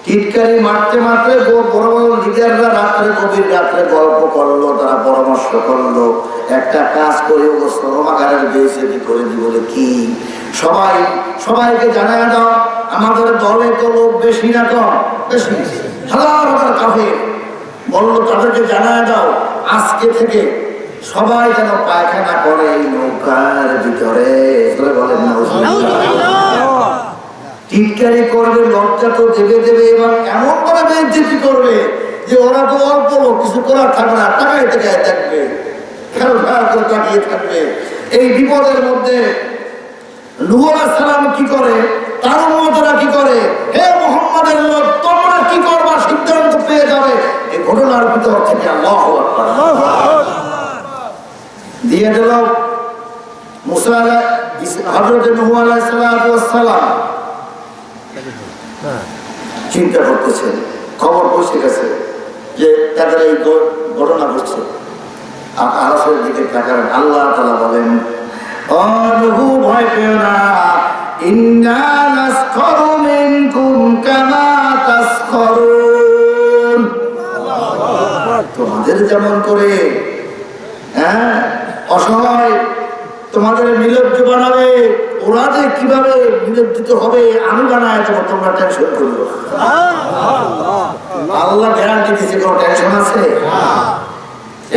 টিটকারি মারতে মারতে বড় বড় লিডাররা রাত্রে, গভীর রাত্রে গল্প করলো, তারা পরামর্শ করলো, একটা কাজ করে ও শ্রমাগারের বেসে করে দি বলে কি, সবাইকে জানায় দাও আমাদের দলে তো লোক বেশি না কম, বেশি হাজার কাফের। বললো তাদেরকে জানায় দাও আজকে থেকে সবাই যেন পায়খানা করে এই নৌকার ভিতরে। বলেন টিটকারি করবে, লজ্জা তো দেবে দেবে, এবং এমন করে বেইজ্জতি করবে যে ওরা তো অল্প লোক, কিছু করার থাকবে না, টাকায় টাকায় থাকবে, খেয়াল খেয়াল করে তাকিয়ে থাকবে। এই বিপদের মধ্যে নূহ আলাইহিস সালাম কি করে, তার উম্মতরা কি করে, হে মুহাম্মদের লোক তোমরা কি করবা সিদ্ধান্ত পেয়ে যাবে। এই ঘটনার ভিতর থেকে আল্লাহু আকবার দিয়ে দিল। মুসা হযরত নূহ আলাইহিস সালাম চিন্তা করতেছেন, খবর পৌঁছে গেছে যে তাদের এই ঘটনা ঘটছে। আকাশের দিকে তাকান, আল্লাহ তাআলা বলেন, ও নূহ ভয় পেও না, ইন্না নাসখারু মিনকুম কামা তাসখারুন। তোমাদের যেমন করে অসহায় তোমাদের নিলজ্জ বানাবে, ওরা যে কিভাবে নিলজ্জিত হবে আমি বানায় দেবো, তোমরা টেনশন করো। আল্লাহ গ্যারান্টি দিচ্ছে, কোনো টেনশন আছে?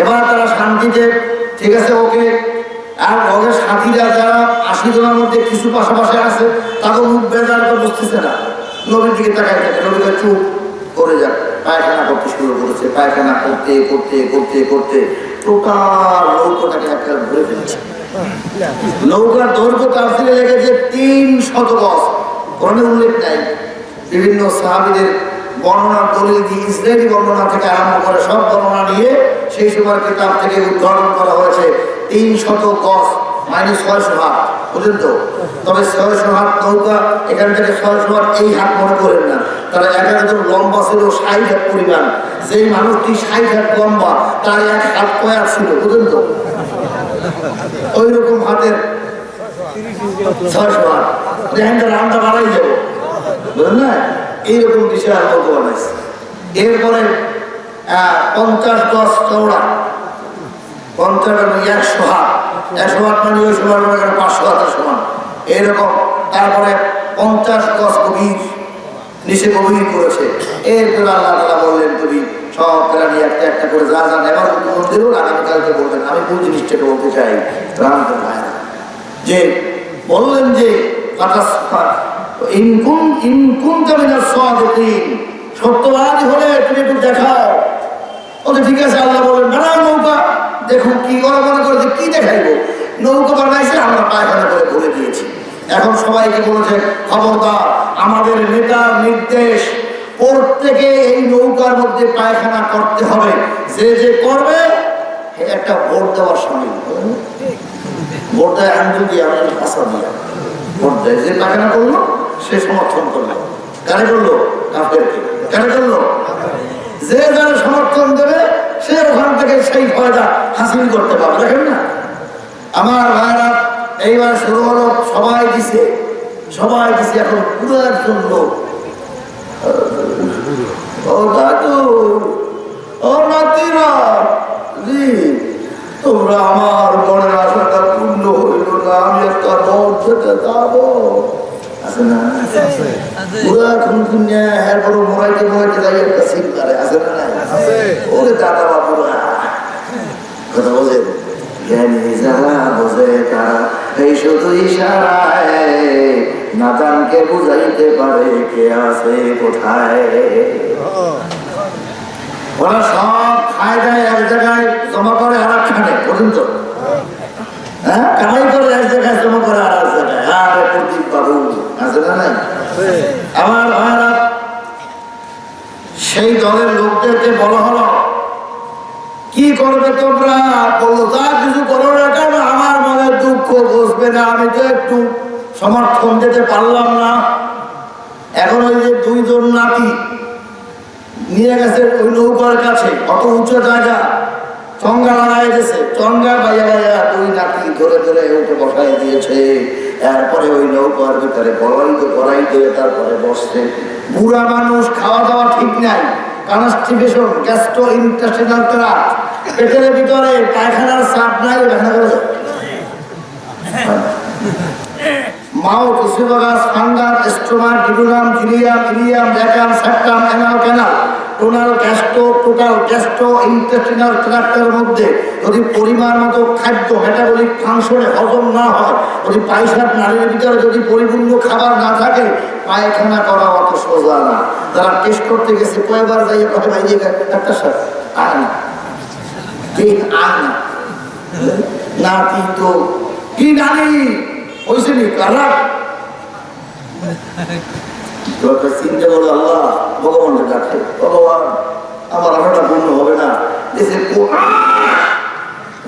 এবার তারা শান্তিতে, ঠিক আছে ওকে। আর ওদের সাথীরা যারা 80 জনের মধ্যে কিছু পাশাপাশি আছে, তাকে মুখ বেজার তো বুঝতেছে না, নবীর দিকে তাকায় থাকে, নবীকে চুপ করে যাক। পায়খানা করতে শুরু করেছে, পায়খানা করতে করতে করতে করতে টোটাল নৌকাটাকে একটা ঘুরে ফেলেছে। নৌকার দৈর্ঘ্য তাফসীরে লেগেছে 300 গজ, কোরআনে উল্লেখ নাই। বিভিন্ন সাহাবীদের বর্ণনা দলিল দিয়ে ইসরায়েলি বর্ণনা থেকে আরম্ভ করে সব বর্ণনা নিয়ে সেই সময় কিতাব থেকে উদ্ঘাটন করা হয়েছে 300 গজ মানে 600 হাত পর্যন্ত। তবে 600 হাত নৌকা এখান থেকে 600 হাত এই হাত মনে করেন না, তারা 11 লম্বা ছিল 60 হাত পরিমাণ। যেই মানুষটি 60 হাত লম্বা তার এক হাত কয়া ছিল পর্যন্ত, ওই রকম হাতের 600 হাত। দেখেন তো রামটা বাড়াই যাবো, বুঝলেন না? এইরকম বিশাল নৌকা বানাইছে। এরপরে 50 গজ চওড়া, 50 100 হাত, 100 হাত মানে ওই সময় 500 হাতের সমান এরকম। তারপরে 50 গজ গভীর, নিচে গভীর করেছে। এরপরে আল্লাহ তাআলা বললেন তুমি সব প্রাণী একটা একটা করে যা যা নেবার মন্দিরও আগামীকালকে বলবেন। আমি কোন জিনিসটাকে বলতে চাই রামদের ভাইরা, যে বললেন যে সত্যবাদী হলে তুমি একটু দেখাও। ওকে ঠিক আছে, আল্লাহ বলেন বানাও নৌকা। দেখুন কি ওরা মনে করে কি দেখাইবো, নৌকা বানাইছে আমরা পায়খানা করে ভরে দিয়েছি। এখন সবাইকে বলেছে খবরদার, আমাদের নেতার নির্দেশ প্রত্যেকে এই নৌকার মধ্যে পায়খানা করতে হবে। যে যে করবে একটা ভোট দেওয়ার সামিল, ভোট দেয় আন্দোলন দিয়ে আমাদের ভাষা দিয়ে ভোট দেয়। যে পায়খানা করলো সে সমর্থন করলো, কারে করলো? কাফেরকে। কারে করলো? যে যারা সমর্থন দেবে সে ওখান থেকে সেই ফায়দা হাসিল করতে পারবে। দেখেন না আমার ভাইরা, এইবার শুরু হলো, সবাই দিছে, সবাই দিছে। এখন পুরো একজন লোক, ও দাদু, ও নাতিরা, জি তোমরা আমার মনের আশাটা পূর্ণ হইল না, আমি একটা ভোট দিতে যাবো। আছে না? পুরা খুন হ্যাঁ বড় মোড়াইতে মোড়াইতে যাই একটা সিট করে, আছে না? ওরে দাদা বাবুরা কথা বলেন, জ্ঞানী যারা বোঝে তারা এই শুধু ইশারায় নাদানকে বুঝাইতে পারে কে আছে কোথায়। ওরা সব খায় দেয় এক জায়গায়, জমা করে আর এক খানে পর্যন্ত, হ্যাঁ কামাই করে এক জায়গায়, জমা করে আর এক জায়গায়। আরে প্রদীপ বাবু আছে না নাই? আমার ভাইরা, সেই দলের লোকদেরকে বলা হলো কি করবে তোমরা? বললো তা কিছু করো না, কেন আমার মনে দুঃখ বসবে না, আমি তো একটু সমর্থন দিতে পারলাম না। এখন ওই যে 2 জন নাতি নিয়ে গেছে ওই নৌকার কাছে, অত উঁচু জায়গা, চঙ্গা লাগাই গেছে, চঙ্গা বাইয়া বাইয়া 2 নাতি ধরে ধরে উঠে বসাই দিয়েছে। এরপরে ওই নৌকার ভিতরে গড়াই দিয়ে তারপরে বসছে। বুড়া মানুষ, খাওয়া দাওয়া ঠিক নাই, কনস্টিপেশন, গ্যাস্ট্রো ইন্টেস্টিনাল ট্রাক্ট, পেটের ভিতরে পায়খানার চাপ নাই, পায়খানা করে mouth, oesophagus, fungus, stomach, duodenum, ileum, rectum, septum, anal canal, tonal gastro, total gastrointestinal ট্রাক্টের মধ্যে যদি পরিমাণ মতো খাদ্য মেটাবলিক ফাংশনে হজম না হয়, যদি পায়খানা নালীর ভিতরে যদি পরিপূর্ণ খাবার না থাকে, পায়খানা করা অত সোজা না। যারা টেস্ট করতে গেছে কয়েকবার যাইয়ে কথা ভাই একটা সাথে আয় না, ঠিক আয় না, নাতি তো কি নানি হয়েছে নি কারা চিন্তা করো, আল্লাহ ভগবানকে ডাকে, ভগবান আমার আশাটা পূর্ণ হবে না। দেশে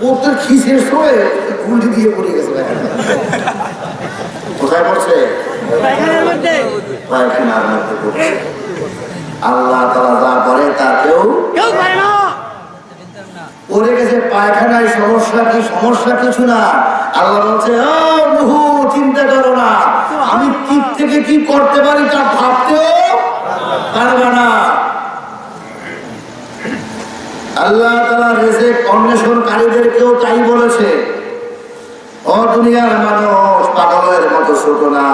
ওদের খিসের সময় গুলি দিয়ে পড়ে গেছে, কোথায় পড়ছে? পায়খানার মধ্যে পড়ছে। আল্লাহ তাআলা যা করে তা কেউ পারে না। পড়ে গেছে পায়খানায়, সমস্যা কিছু না। আল্লাহ বলছে চিন্তা করো না, আমি কি থেকে কি করতে পারি তা ভাবতেও পারবে না। আল্লাহ তাআলা রিজিক অন্বেষণকারীদেরকেও তাই বলেছে, ও দুনিয়ার মানুষ, পাগলের মতো ছোট না,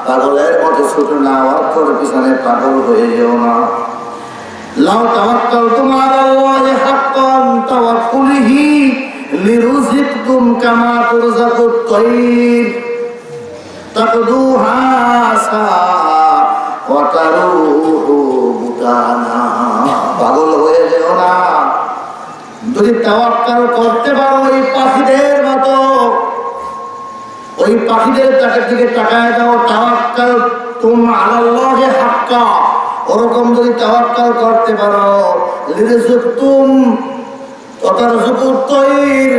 পাগলের মতো ছোট না, অর্থের পিছনে পাগল হয়ে যেও না। লাউ তাওয়াক্কালতুম আলাল্লাহি হাক্কান তাওয়াক্কুলিহি লিরুযিকতুম কামা তুরযাকুত তায়র তাকদু হাসা ওয়া তারুহু বুতানা। পাগল হয়ে যেও না, যদি তাওয়াক্কাল করতে পারো ওই পাখিদের মতো, ওই পাখিদের দিকে তাকায় দাও। তাওয়াক্কালতুম আলাল্লাহি হাক্কা, ওরকম যদি তাওয়াক্কাল করতে পারো, লিরিজুকতুম ওয়াতারযুকুত তায়র,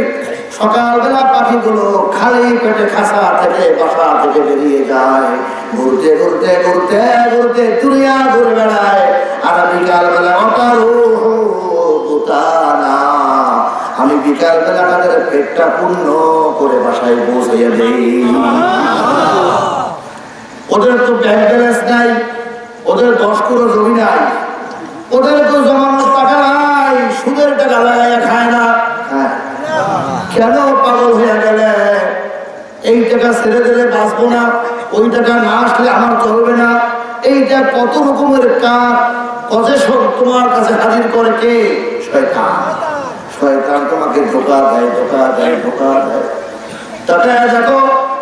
সকালবেলা পাখিগুলো খালি পেটে খাসা থেকে বাসা থেকে বেরিয়ে যায়, ঘুরতে ঘুরতে ঘুরতে ঘুরতে দুনিয়া ঘুরে বেড়ায়, আর বিকালবেলা ওয়াতারুহু বুতানা, আমি বিকালবেলা তাদের পেটটা পূর্ণ করে বাসায় পৌঁছাইয়া দেই। ওদের তো ব্যাংক ব্যালেন্স নাই, ওদের 10 কোটি জমি নাই, ওদের তো জমানোর টাকা নাই, সুদের টাকা লাগাইয়া খায় না। কেন পাগল হয়ে গেলে? এই টাকা ছেড়ে দিলে বাঁচবো না, ওই টাকা না আসলে আমার চলবে না। এইটা কত রকমের কাজ পজেশন তোমার কাছে হাজির করে কে? শয়তান। শয়তান তোমাকে ধোঁকা দেয়, ধোঁকা দেয়, ধোঁকা দেয়। তাতে দেখো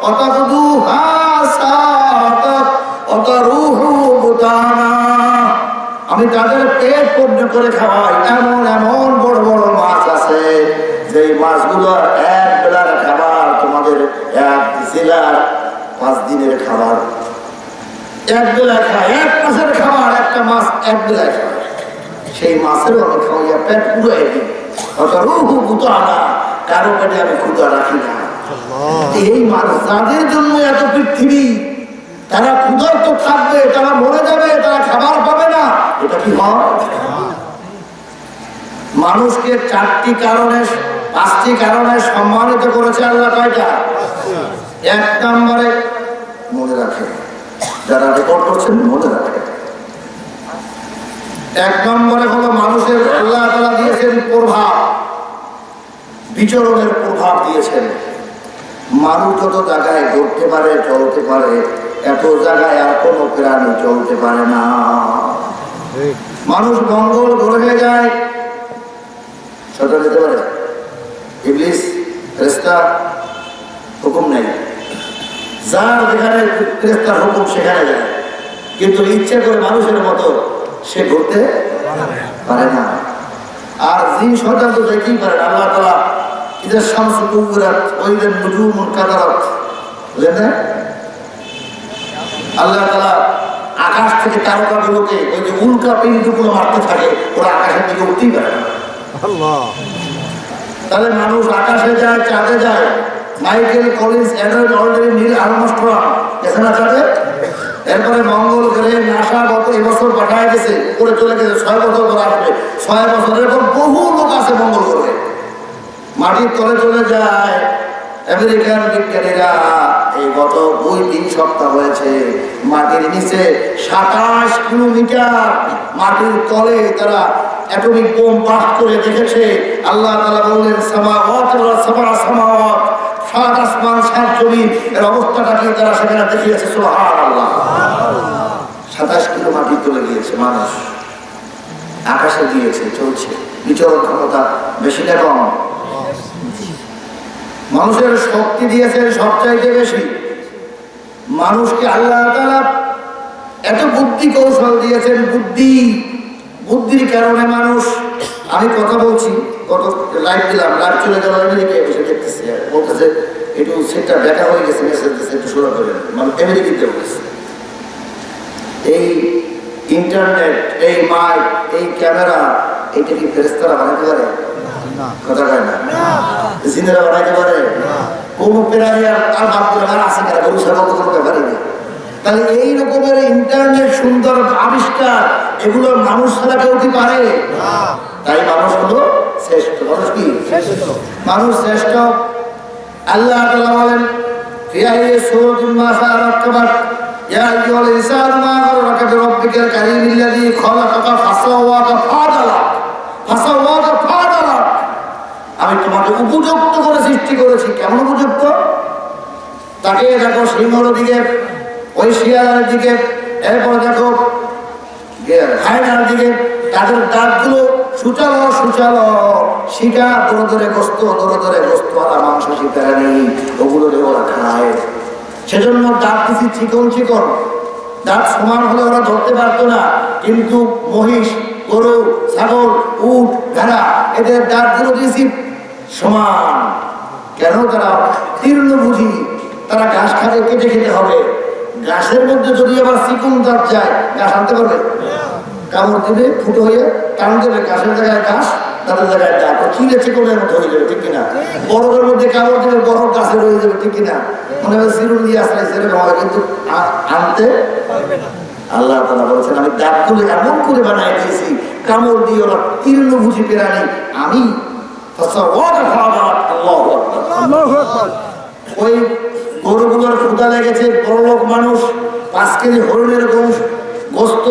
অতাকুদু হাসাতাত অতারুহু বুতানা, আমি তাদের পেট পূর্ণ করে খাওয়াই। এমন এমন বড় বড় মাছ আছে যে মাছগুলো এক বেলার খাবার তোমাদের এক জেলার 5 দিনের খাবার। এক বেলা খায়, 1 মাসের খাবার একটা মাছ এক বেলায় খায়। সেই মাছেরও আমি খাওয়াইয়া পেট পুরো এগিয়ে অতারুহু বুতানা, কারো পেটে আমি ক্ষুধা রাখি না। এই মানুষ যাদের জন্য এত পৃথিবী, তারা ক্ষুধার্ত থাকবে, তারা মরে যাবে, তারা খাবার পাবে না। এটা কি হয়? মানুষকে 4টি কারণে 5টি কারণে সম্মানিত করেছে আল্লাহ। কয়টা? 1 নম্বরে মনে রাখে, যারা রেকর্ড করছেন মনে রাখে। 1 নম্বরে হলো মানুষের আল্লাহ তাআলা দিয়েছেন প্রভাব, বিচরণের প্রভাব দিয়েছেন। মানুষ যত জায়গায় ঘুরতে পারে, চলতে পারে, এত জায়গায় আর কোনো প্রাণী চলতে পারে না। মানুষ মঙ্গল গ্রহে যায়, সেটা যেতে পারে। ইবলিস ফেরেশতা হুকুম নেই, যার যেখানে ফেরেশতার হুকুম সেখানে যায়, কিন্তু ইচ্ছে করে মানুষের মতো সে ঘুরতে পারে না। আর জিন শয়তান তো যেতেই পারে না। আল্লাহ তাআলা ইদা শামসু কুবিরাত ওয়া ইদা নুজুমু কাদারাত, বুঝলেন না? আল্লাহ তাআলা আকাশ থেকে তারকাগুলোকে ওই যে উল্কা পিণ্ডগুলো মারতে থাকে, ওরা আকাশের দিকে উঠতেই পারে না। তাহলে মানুষ আকাশে যায়, চাঁদে যায়। Michael Collins, Edward Aldrin, Neil Armstrong গেছে না চাঁদে। এরপরে মঙ্গল গ্রহে নাসা গত এবছর পাঠায় গেছে, উপরে চলে গেছে, 6 বছর পর আসবে, 6 বছর। এরকম বহু লোক আছে মঙ্গল গ্রহে। মাটির তলে চলে যায় আমেরিকান বিজ্ঞানীরা। এই গত 2-3 সপ্তাহ হয়েছে মাটির নিচে 27 কিলোমিটার মাটির তলে তারা অ্যাটমিক বোম পাস করে দেখেছে। আল্লাহ তাআলা বললেন সামাওয়াত ওয়া সাবআ সামাওয়াত, 7 আসমান 7 জমিন, এর অবস্থাটা কি তারা সেখানে দেখিয়েছে। সুবহানাল্লাহ। 27 কিলো মাটির তলে গিয়েছে মানুষ, আকাশে গিয়েছে, চলছে। বিচরণ ক্ষমতা বেশি না কম? মানুষের শক্তি দিয়েছেন সবচাইতে বেশি। মানুষকে আল্লাহ তাআলা এত বুদ্ধি কৌশল দিয়েছেন, বুদ্ধির কারণে মানুষ, আমি কথা বলছি, কত লাইভ দিলাম, লাইভ চলে গেল, আমেরিকায় বসে দেখতেছি, বলতেছে একটু সেটটা দেখা হয়ে গেছে, মেসেজ দিচ্ছে একটু শোনা করেন, মানে আমেরিকাতে বলতেছে। এই ইন্টারনেট, এই মাইক, এই ক্যামেরা, এইটা কি ফেরেশতারা বানাতে পারে? কথা কয় না। জিনেরা বানাইতে পারে? কোনো প্রাণী আর বাদ দিলে আর আছে কারা, গরু ছাগল তো কোনো ব্যাপারই নেই। তাহলে এই রকমের ইন্টারনেট সুন্দর আবিষ্কার, এগুলো মানুষ ছাড়া কেউ কি পারে? তাই মানুষ হলো শ্রেষ্ঠ। মানুষ কি? মানুষ শ্রেষ্ঠ। আল্লাহ তাআলা বলেন ফি আইয়ি সূরাতিন মা সারাকাবাত ইয়া আইয়ুহাল ইনসানু মা গাররাকা বিরাব্বিকাল কারীমিল্লাযী খালাকাকা ফাসাওয়াকা ফাআদালাক, ফাসাওয়াকা ফাআদালাক। আমি তোমাকে উপযুক্ত করে সৃষ্টি করেছি। কেমন উপযুক্ত? তাকে দেখো সিংহর দিকে, ওই শিয়ালের দিকে, এরপরে দেখো হায়নার দিকে, তাদের দাঁতগুলো সুচালো সুচালো, শিকা ধরে ধরে গোস্ত, ধরে ধরে গোস্ত আলা মাংস শিকারা নেই, ওগুলো ওরা খায়। সেজন্য দাঁত কিছু চিকন চিকন, দাঁত সমান হলে ওরা ধরতে পারতো না। কিন্তু মহিষ, গরু, ছাগল, উট, ভেড়া, এদের দাঁতগুলো দিয়েছি সমান। কেন? তারা তীর্ণ বুঝি, তারা ঘাস খাতে কেটে খেতে হবে। ঘাসের মধ্যে যদি আবার চিকন দাঁত যায়, ঘাস আনতে পারবে? কামড় দিবে ফুটো হয়ে টান দেবে গাছের জায়গায় গাছ দাঁতের জায়গায় দাঁত চিলে চিকনের মতো হয়ে যাবে ঠিক কিনা বরফের মধ্যে কামড় দিবে বরফ গাছের হয়ে যাবে ঠিক কিনা মনে হয় সিরুল দিয়ে আসলে সেরকম হবে কিন্তু আনতে আল্লাহ তাআলা বলছেন আমি দাঁতগুলো এমন করে বানাই দিয়েছি কামড় দিয়ে ওরা তৃণভোজী প্রাণী আমি ওই গরুগুলোর ক্ষুধা লেগেছে বড়লোক মানুষ 5 কেজি হরিণের গোস্ত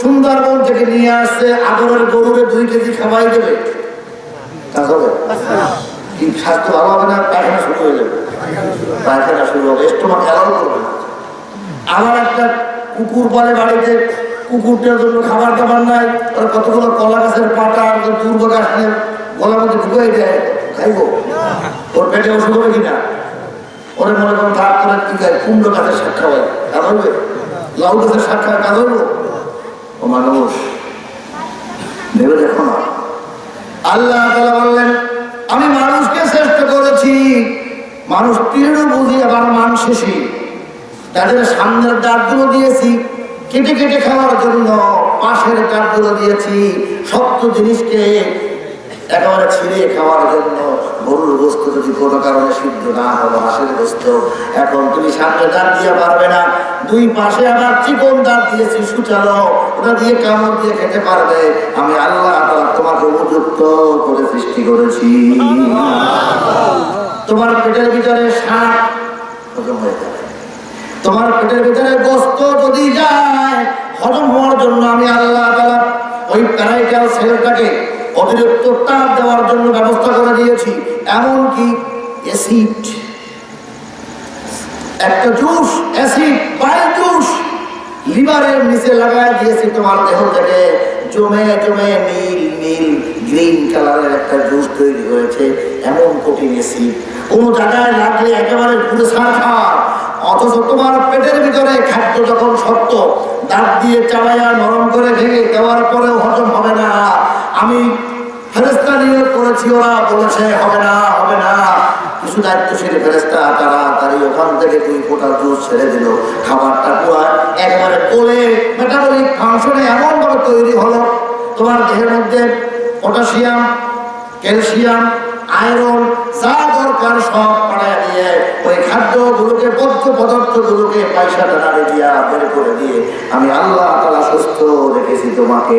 সুন্দরবন থেকে নিয়ে আসছে আদরের গরুরে 2 কেজি খাওয়াই দেবে তা হবে কি স্বাস্থ্য ভালো হবে না পায়খানা শুরু হয়ে যাবে পায়খানা শুরু হবে স্টোমাক অ্যালাউ করবে না আবার একটা কুকুর পালে বাড়িতে কুকুরটার জন্য খাবার দাবার নাই ওর কতগুলো কলা গাছের পাতা দুর্গ গাছ নিয়ে গলার মধ্যে ঢুকাই দেয় খাইবো ওর পেটে ওষুধ হবে কিনা ওরে মনে করেন ভাত করে কি খায় কুমড়ো গাছের শাক খাওয়ায় কাজ হইবে লাউ গাছের শাক খাওয়ায় কাজ হইব ও মানুষ ভেবে দেখো না আল্লাহ তাআলা বললেন আমি মানুষকে শ্রেষ্ঠ করেছি মানুষ তৃণভোজী আবার মাংসাশী তাদের সামনের দাঁতগুলো দিয়েছি কেটে কেটে খাওয়ার জন্য পাশের দাঁতগুলো দিয়েছি শক্ত জিনিসকে একেবারে ছিঁড়ে খাওয়ার জন্য গরুর গোস্ত যদি কোনো কারণে সিদ্ধ না হলো হাঁসের গোস্ত এখন তুমি সামনে দাঁত দিয়ে পারবে না 2 পাশে আবার চিকন দাঁত দিয়েছি সুচালো ওটা দিয়ে কামড় দিয়ে খেতে পারবে আমি আল্লাহ তাআলা তোমাকে উপযুক্ত করে সৃষ্টি করেছি তোমার পেটের ভিতরে শাক হজম হয়ে যাবে তোমার পেটের ভিতরে গোস্ত যদি যায় হজম হওয়ার জন্য আমি আল্লাহ তাআলা ওই প্যারাইটাল সেলটাকে অতিরিক্ত তাপ দেওয়ার জন্য ব্যবস্থা করে দিয়েছি এমনকি অ্যাসিড একটা জুস অ্যাসিড বাইল জুস লিভারের নিচে লাগাই দিয়েছি তোমার দেহ থেকে জমে জমে নীল নীল গ্রিন কালারের একটা জুস তৈরি হয়েছে এমন কঠিন অ্যাসিড কোনো জায়গায় লাগলে একেবারে ঘুরে ছাড় অথচ তোমার পেটের ভিতরে খাদ্য যখন শক্ত দাঁত দিয়ে চাবাইয়া নরম করে ভেঙে দেওয়ার পরেও হজম হবে না আমি ফেরেশতা নিয়োগ করেছি ওরা বলেছে হবে না কিছু দায়িত্বশীল ফেরেশতা তাড়াতাড়ি ওখান থেকে 2 ফোঁটা জুস ছেড়ে দিল খাবারটা পুরো একবারে কোলে মেটাবলিক ফাংশনে এমন ভাবে তৈরি হলো তোমার দেহের মধ্যে পটাশিয়াম ক্যালসিয়াম আয়রন যা দরকার সব পাঠায় দিয়ে ওই খাদ্যগুলোকে বদ্ধ পদার্থগুলোকে পয়সাটা নাড়ে দিয়া বের করে দিয়ে আমি আল্লাহ তাআলা সুস্থ রেখেছি তোমাকে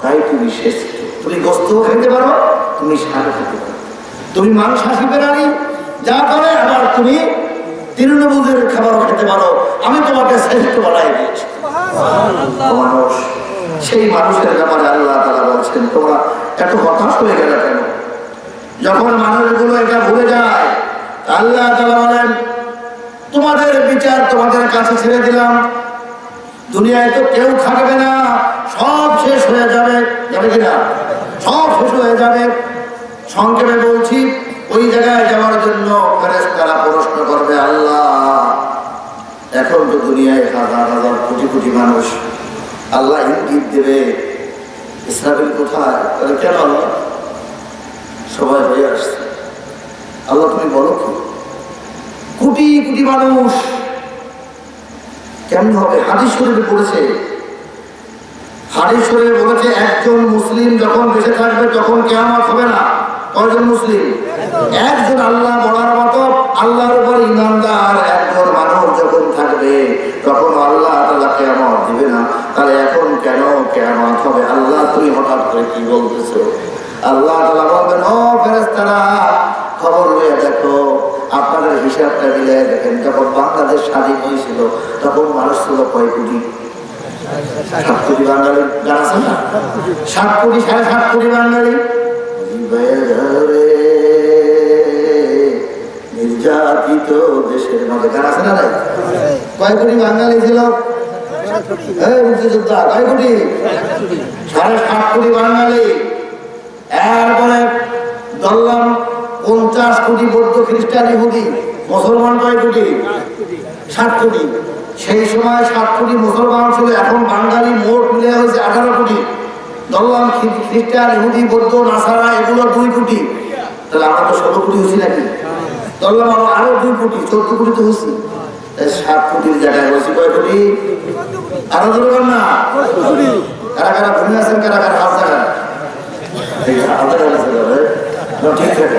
তাই তুমি শেষ তুমি গোস্ত খেতে পারো তুমি শাক খেতে পারো তুমি মাংসাশী প্রাণী যা করে আবার তুমি তৃণভোজের খাবারও খেতে পারো আমি তোমাকে শ্রেষ্ঠ বানাই দিয়েছি মানুষ সেই মানুষের ব্যাপারে আল্লাহ তাআলা বলছেন তোমরা এত হতাশ হয়ে গেল কেন যখন মানুষগুলো এটা ভুলে যায় আল্লাহ তাআলা বলেন তোমাদের বিচার তোমাদের কাছে ছেড়ে দিলাম দুনিয়ায় তো কেউ থাকবে না সব শেষ হয়ে যাবে কিনা সব শেষ হয়ে যাবে সংক্ষেপে বলছি ওই জায়গায় যাওয়ার জন্য ফেরেশতারা প্রশ্ন করবে আল্লাহ এখন তো দুনিয়ায় হাজার হাজার কোটি কোটি মানুষ আল্লাহ ইঙ্গিত দেবে ইসরাফিল কোথায় তাহলে কেন আল্লাহ সবাই হয়ে আসছে আল্লাহ তুমি বলো কি কোটি কোটি মানুষ কেমন হবে হাদিস শরীফে পড়েছে হাদিস শরীফে বলেছে একজন মুসলিম যখন বেঁচে থাকবে তখন কিয়ামত হবে না কয়জন মুসলিম একজন আল্লাহ বলার মতো আল্লাহর উপর ঈমানদার একজন মানুষ যখন থাকবে তখন আল্লাহ তাআলা কিয়ামত দিবে না তাহলে এখন কেন কিয়ামত হবে আল্লাহ তুমি হঠাৎ করে কি বলতেছো আল্লাহ তাআলা বলবেন ও ফেরেশতারা খবর লইয়া দেখো আপনাদের হিসাবটা দিলে দেখেন যখন বাংলাদেশ স্বাধীন হয়েছিল তখন মানুষ ছিল কয় কোটি 7 কোটি বাঙালি গান আছে না 7 কোটি 7.5 কোটি বাঙালি নির্যাতিত দেশের মাঝে গান আছে না নাই কয় কোটি বাঙালি ছিল মুক্তিযোদ্ধা কয় কোটি 7.5 কোটি বাঙালি এরপরে ধরলাম 50 কোটি বৌদ্ধ খ্রিস্টান ইহুদি মুসলমান কয় কোটি 7 কোটি সেই সময় 7 কোটি মুসলমান ছিল এখন বাঙালি মোট মিলে হয়েছে 18 কোটি ধরলাম খ্রিস্টান ইহুদি বৌদ্ধ নাসারা এগুলো 2 কোটি তাহলে আমরা তো 16 কোটি হয়েছি নাকি ধরলাম আরো 2 কোটি 14 কোটি তো হয়েছি 7 কোটির জায়গায় হয়েছে কয় কোটি আরো ধরবেন না, কারা কারা ঘুরে আছেন, কারা কারা হাত জাগান, ঠিক থাকে।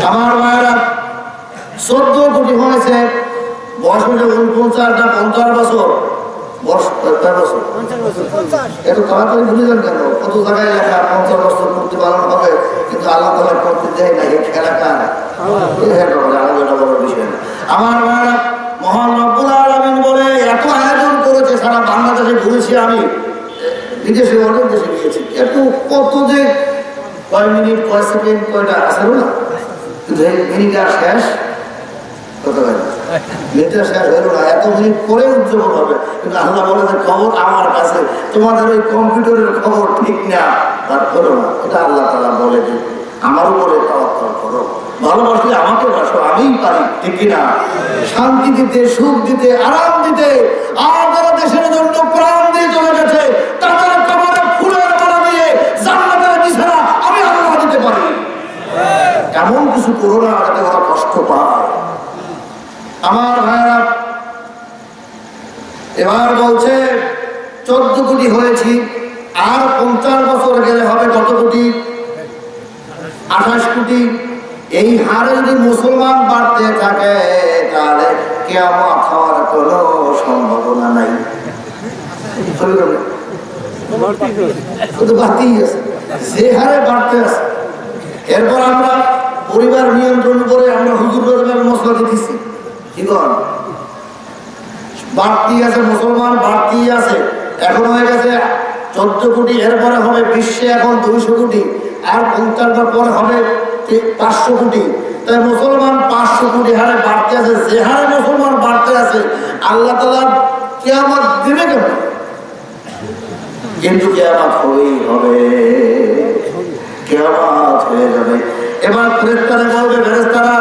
আমার মায়েরা 14 কোটি হয়েছে, বয়স হয়েছে 49 না 50 বছর, বয়স কয় বছর? এত তাড়াতাড়ি ভুলে যান কেন? কত জায়গায় লেখা 50 বছর মুক্তি পালন হবে, কিন্তু আল্লাহ তাআলা করতে দেয় না। এই খেলা কার? এটা বড় বিষয় না। আমার মায়েরা, মহান রব্বুল আলামিন বলে এত আয়োজন করেছে, সারা বাংলাদেশে ঘুরেছি আমি, বিদেশে অনেক দেশে গিয়েছি, এত কত যে কয় মিনিট কয় সেকেন্ড কয়টা আছে না, কিন্তু এই মিনিট আর শেষ কত হয় না, মিনিটটা শেষ হইল না, এত মিনিট পরে উদযাপন হবে। কিন্তু আল্লাহ বলে যে খবর আমার কাছে, তোমাদের ওই কম্পিউটারের খবর ঠিক না, তার করো না। এটা আল্লাহ তাআলা বলে যে আমার উপরে তাওয়াক্কুল করো, ভালোবাসলে আমাকে বাসো, আমিই পারি, ঠিক কিনা? শান্তি দিতে, সুখ দিতে, আরাম দিতে। আর যারা দেশের জন্য প্রাণ দিয়ে চলে গেছে, তাদের কবরে ফুলের মালা দিয়ে জান্নাতের বিছানা আমি আল্লাহ দিতে পারি। এমন কিছু করো না যাতে ওরা কষ্ট পায়। আমার ভাইরা, এবার বলছে 14 কোটি হয়েছি, আর 50 বছর গেলে হবে কত কোটি? 28 কোটি। এই হারে যদি মুসলমান বাড়তে থাকে, তাহলে কিয়ামত হওয়ার কোনো সম্ভাবনা নাই। বাড়তেই আছে, যে হারে বাড়তে আছে। এরপর আমরা পরিবার নিয়ন্ত্রণ করে আমরা হুজুর মশলা দিতেছি, কি কর? বাড়তি আছে, মুসলমান বাড়তি আছে। এখন হয়ে গেছে 14 কোটি, এরপরে হবে বিশ্বে এখন 200 কোটি, আর 50 পর হবে 500 কোটি। তাই মুসলমান 500 কোটি হারে বাড়তে আছে। যে হারে মুসলমান বাড়তে আছে, আল্লাহ তাআলা কিয়ামত দিবে কেন? কিন্তু কিয়ামত হবেই হবে, কিয়ামত হয়ে যাবে। এবার ফেরেশতারা বলবে, ফেরেশতারা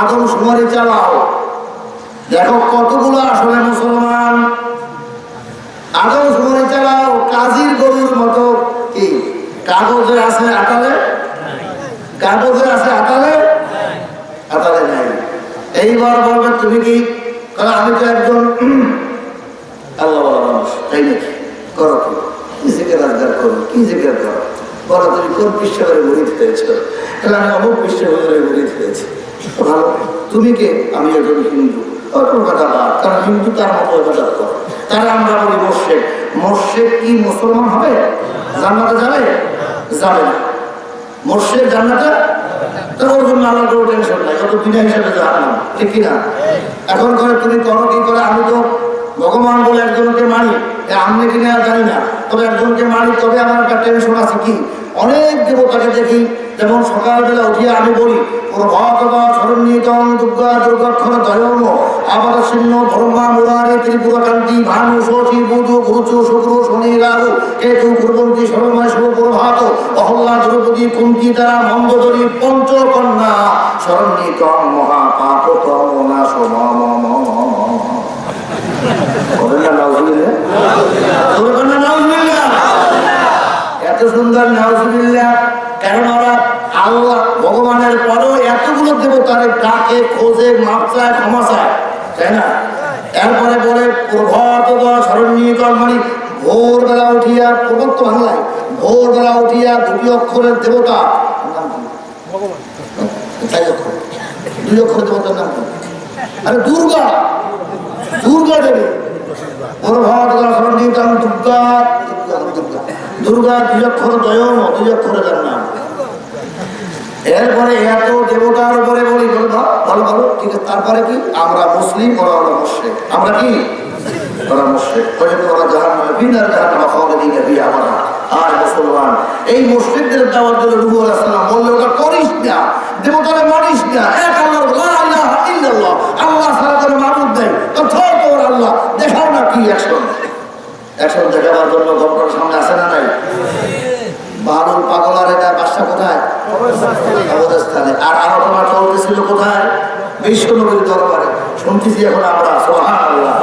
আদমশুমারি চালাও, দেখো কতগুলো আসলে মুসলমান। আদমশুমারি চালাও, কাজীর গরুর মতো। কি কাগজে আছে আতালে? কাগজে আছে আতালে? আতালে নাই। এইবার বলবে তুমি কি? কারণ আমি তো একজন আল্লাহ মানুষ, তাই নাকি? করো কি জিকির আজগার করো, কি জিকির করো? বলো তুমি কোন পৃষ্ঠা করে মুড়ি হয়েছ? তাহলে আমি অমুক পৃষ্ঠা করে মুড়ি হয়েছি। ভালো, তুমি কে? আমি একজন হিন্দু। কথা বাদ, কারণ হিন্দু তার মতো কথা করে। তাহলে আমরা বলি মোর্শেক। মোর্শেক কি মুসলমান হবে? জান্নাতে যাবে? যাবে না। মোর্শেক জান্নাতে, তার ওর জন্য আল্লাহ কোনো টেনশন নাই, কত বিনা হিসাবে জানলাম, ঠিক কিনা? এখন করে তুমি করো কি করে? আমি তো ভগবান বলে একজনকে মানি, আমি কিনা জানি না, তবে একজনকে মানি, তবে আমার একটা টেনশন আছে। কি? অনেক দেবতাকে দেখি, যেমন সকালবেলা উঠিয়ে আমি বলি প্রভাতবা শরণ্যিতং দুর্গা দুর্গাক্ষর দয়ম আবার শূন্য ব্রহ্মা মুরারি ত্রিপুরা কান্তি ভানু শশী বুধু ঘুচু শুক্র শনি রাহু কেতু পূর্বন্তী সর্বময় শুভ প্রভাত অহল্লা দ্রৌপদী কুন্তি তারা মন্দোদরী পঞ্চকন্যা শরণ্যিতং মহাপাপতম নাশ মম এত সুন্দর নাউজুবিল্লাহ। কারণ ওরা আল্লাহ ভগবানের পরেও এতগুলো দেবতারে ডাকে, খোঁজে, মাপ চায়, ক্ষমা চায়, তাই না? এরপরে বলে প্রভাত শরণ্যিকর, মানে ভোরবেলা উঠিয়া, প্রভত্ত বাংলায় ভোরবেলা উঠিয়া 2 অক্ষরের দেবতা, তাই অক্ষর 2 অক্ষরের দেবতার নাম কি? আরে দুর্গা, দুর্গা দেবী। প্রভাত শরণ্যিকর দুর্গা, দুর্গা 2 অক্ষর দয়ম, 2 অক্ষরের নাম। এরপরে এত দেবতার উপরে বলি, ভালো ভালো, ঠিক আছে। তারপরে কি? আমরা মুসলিম, ওরা হলো মুশরিক। আমরা কি? ওরা মুশরিক। ওরা জাহান্নামে, বিনার জাহান্নামে খালিদিন ফিহা আবাদা। আর মুসলমান এই মুশরিকদের দাওয়াত দিল নূহ আলাইহিস সালাম, বললে ওটা করিস না, দেবতারে মানিস না, এক আল্লাহর লা ইলাহা ইল্লাল্লাহ, আল্লাহ ছাড়া কোনো মাবুদ নেই, তো তোর আল্লাহ দেখাও না কি অ্যাকশন। অ্যাকশন দেখাবার জন্য ঘটনার সামনে আসে না নাই? বাহাদুর পাগলার এটা বাসা কোথায়? কবরস্থানে। আর আলোচনা চলতেছিল কোথায়? বিশ্বনবীর দরবারে। শুনতেছি এখন আমরা সুবহানাল্লাহ।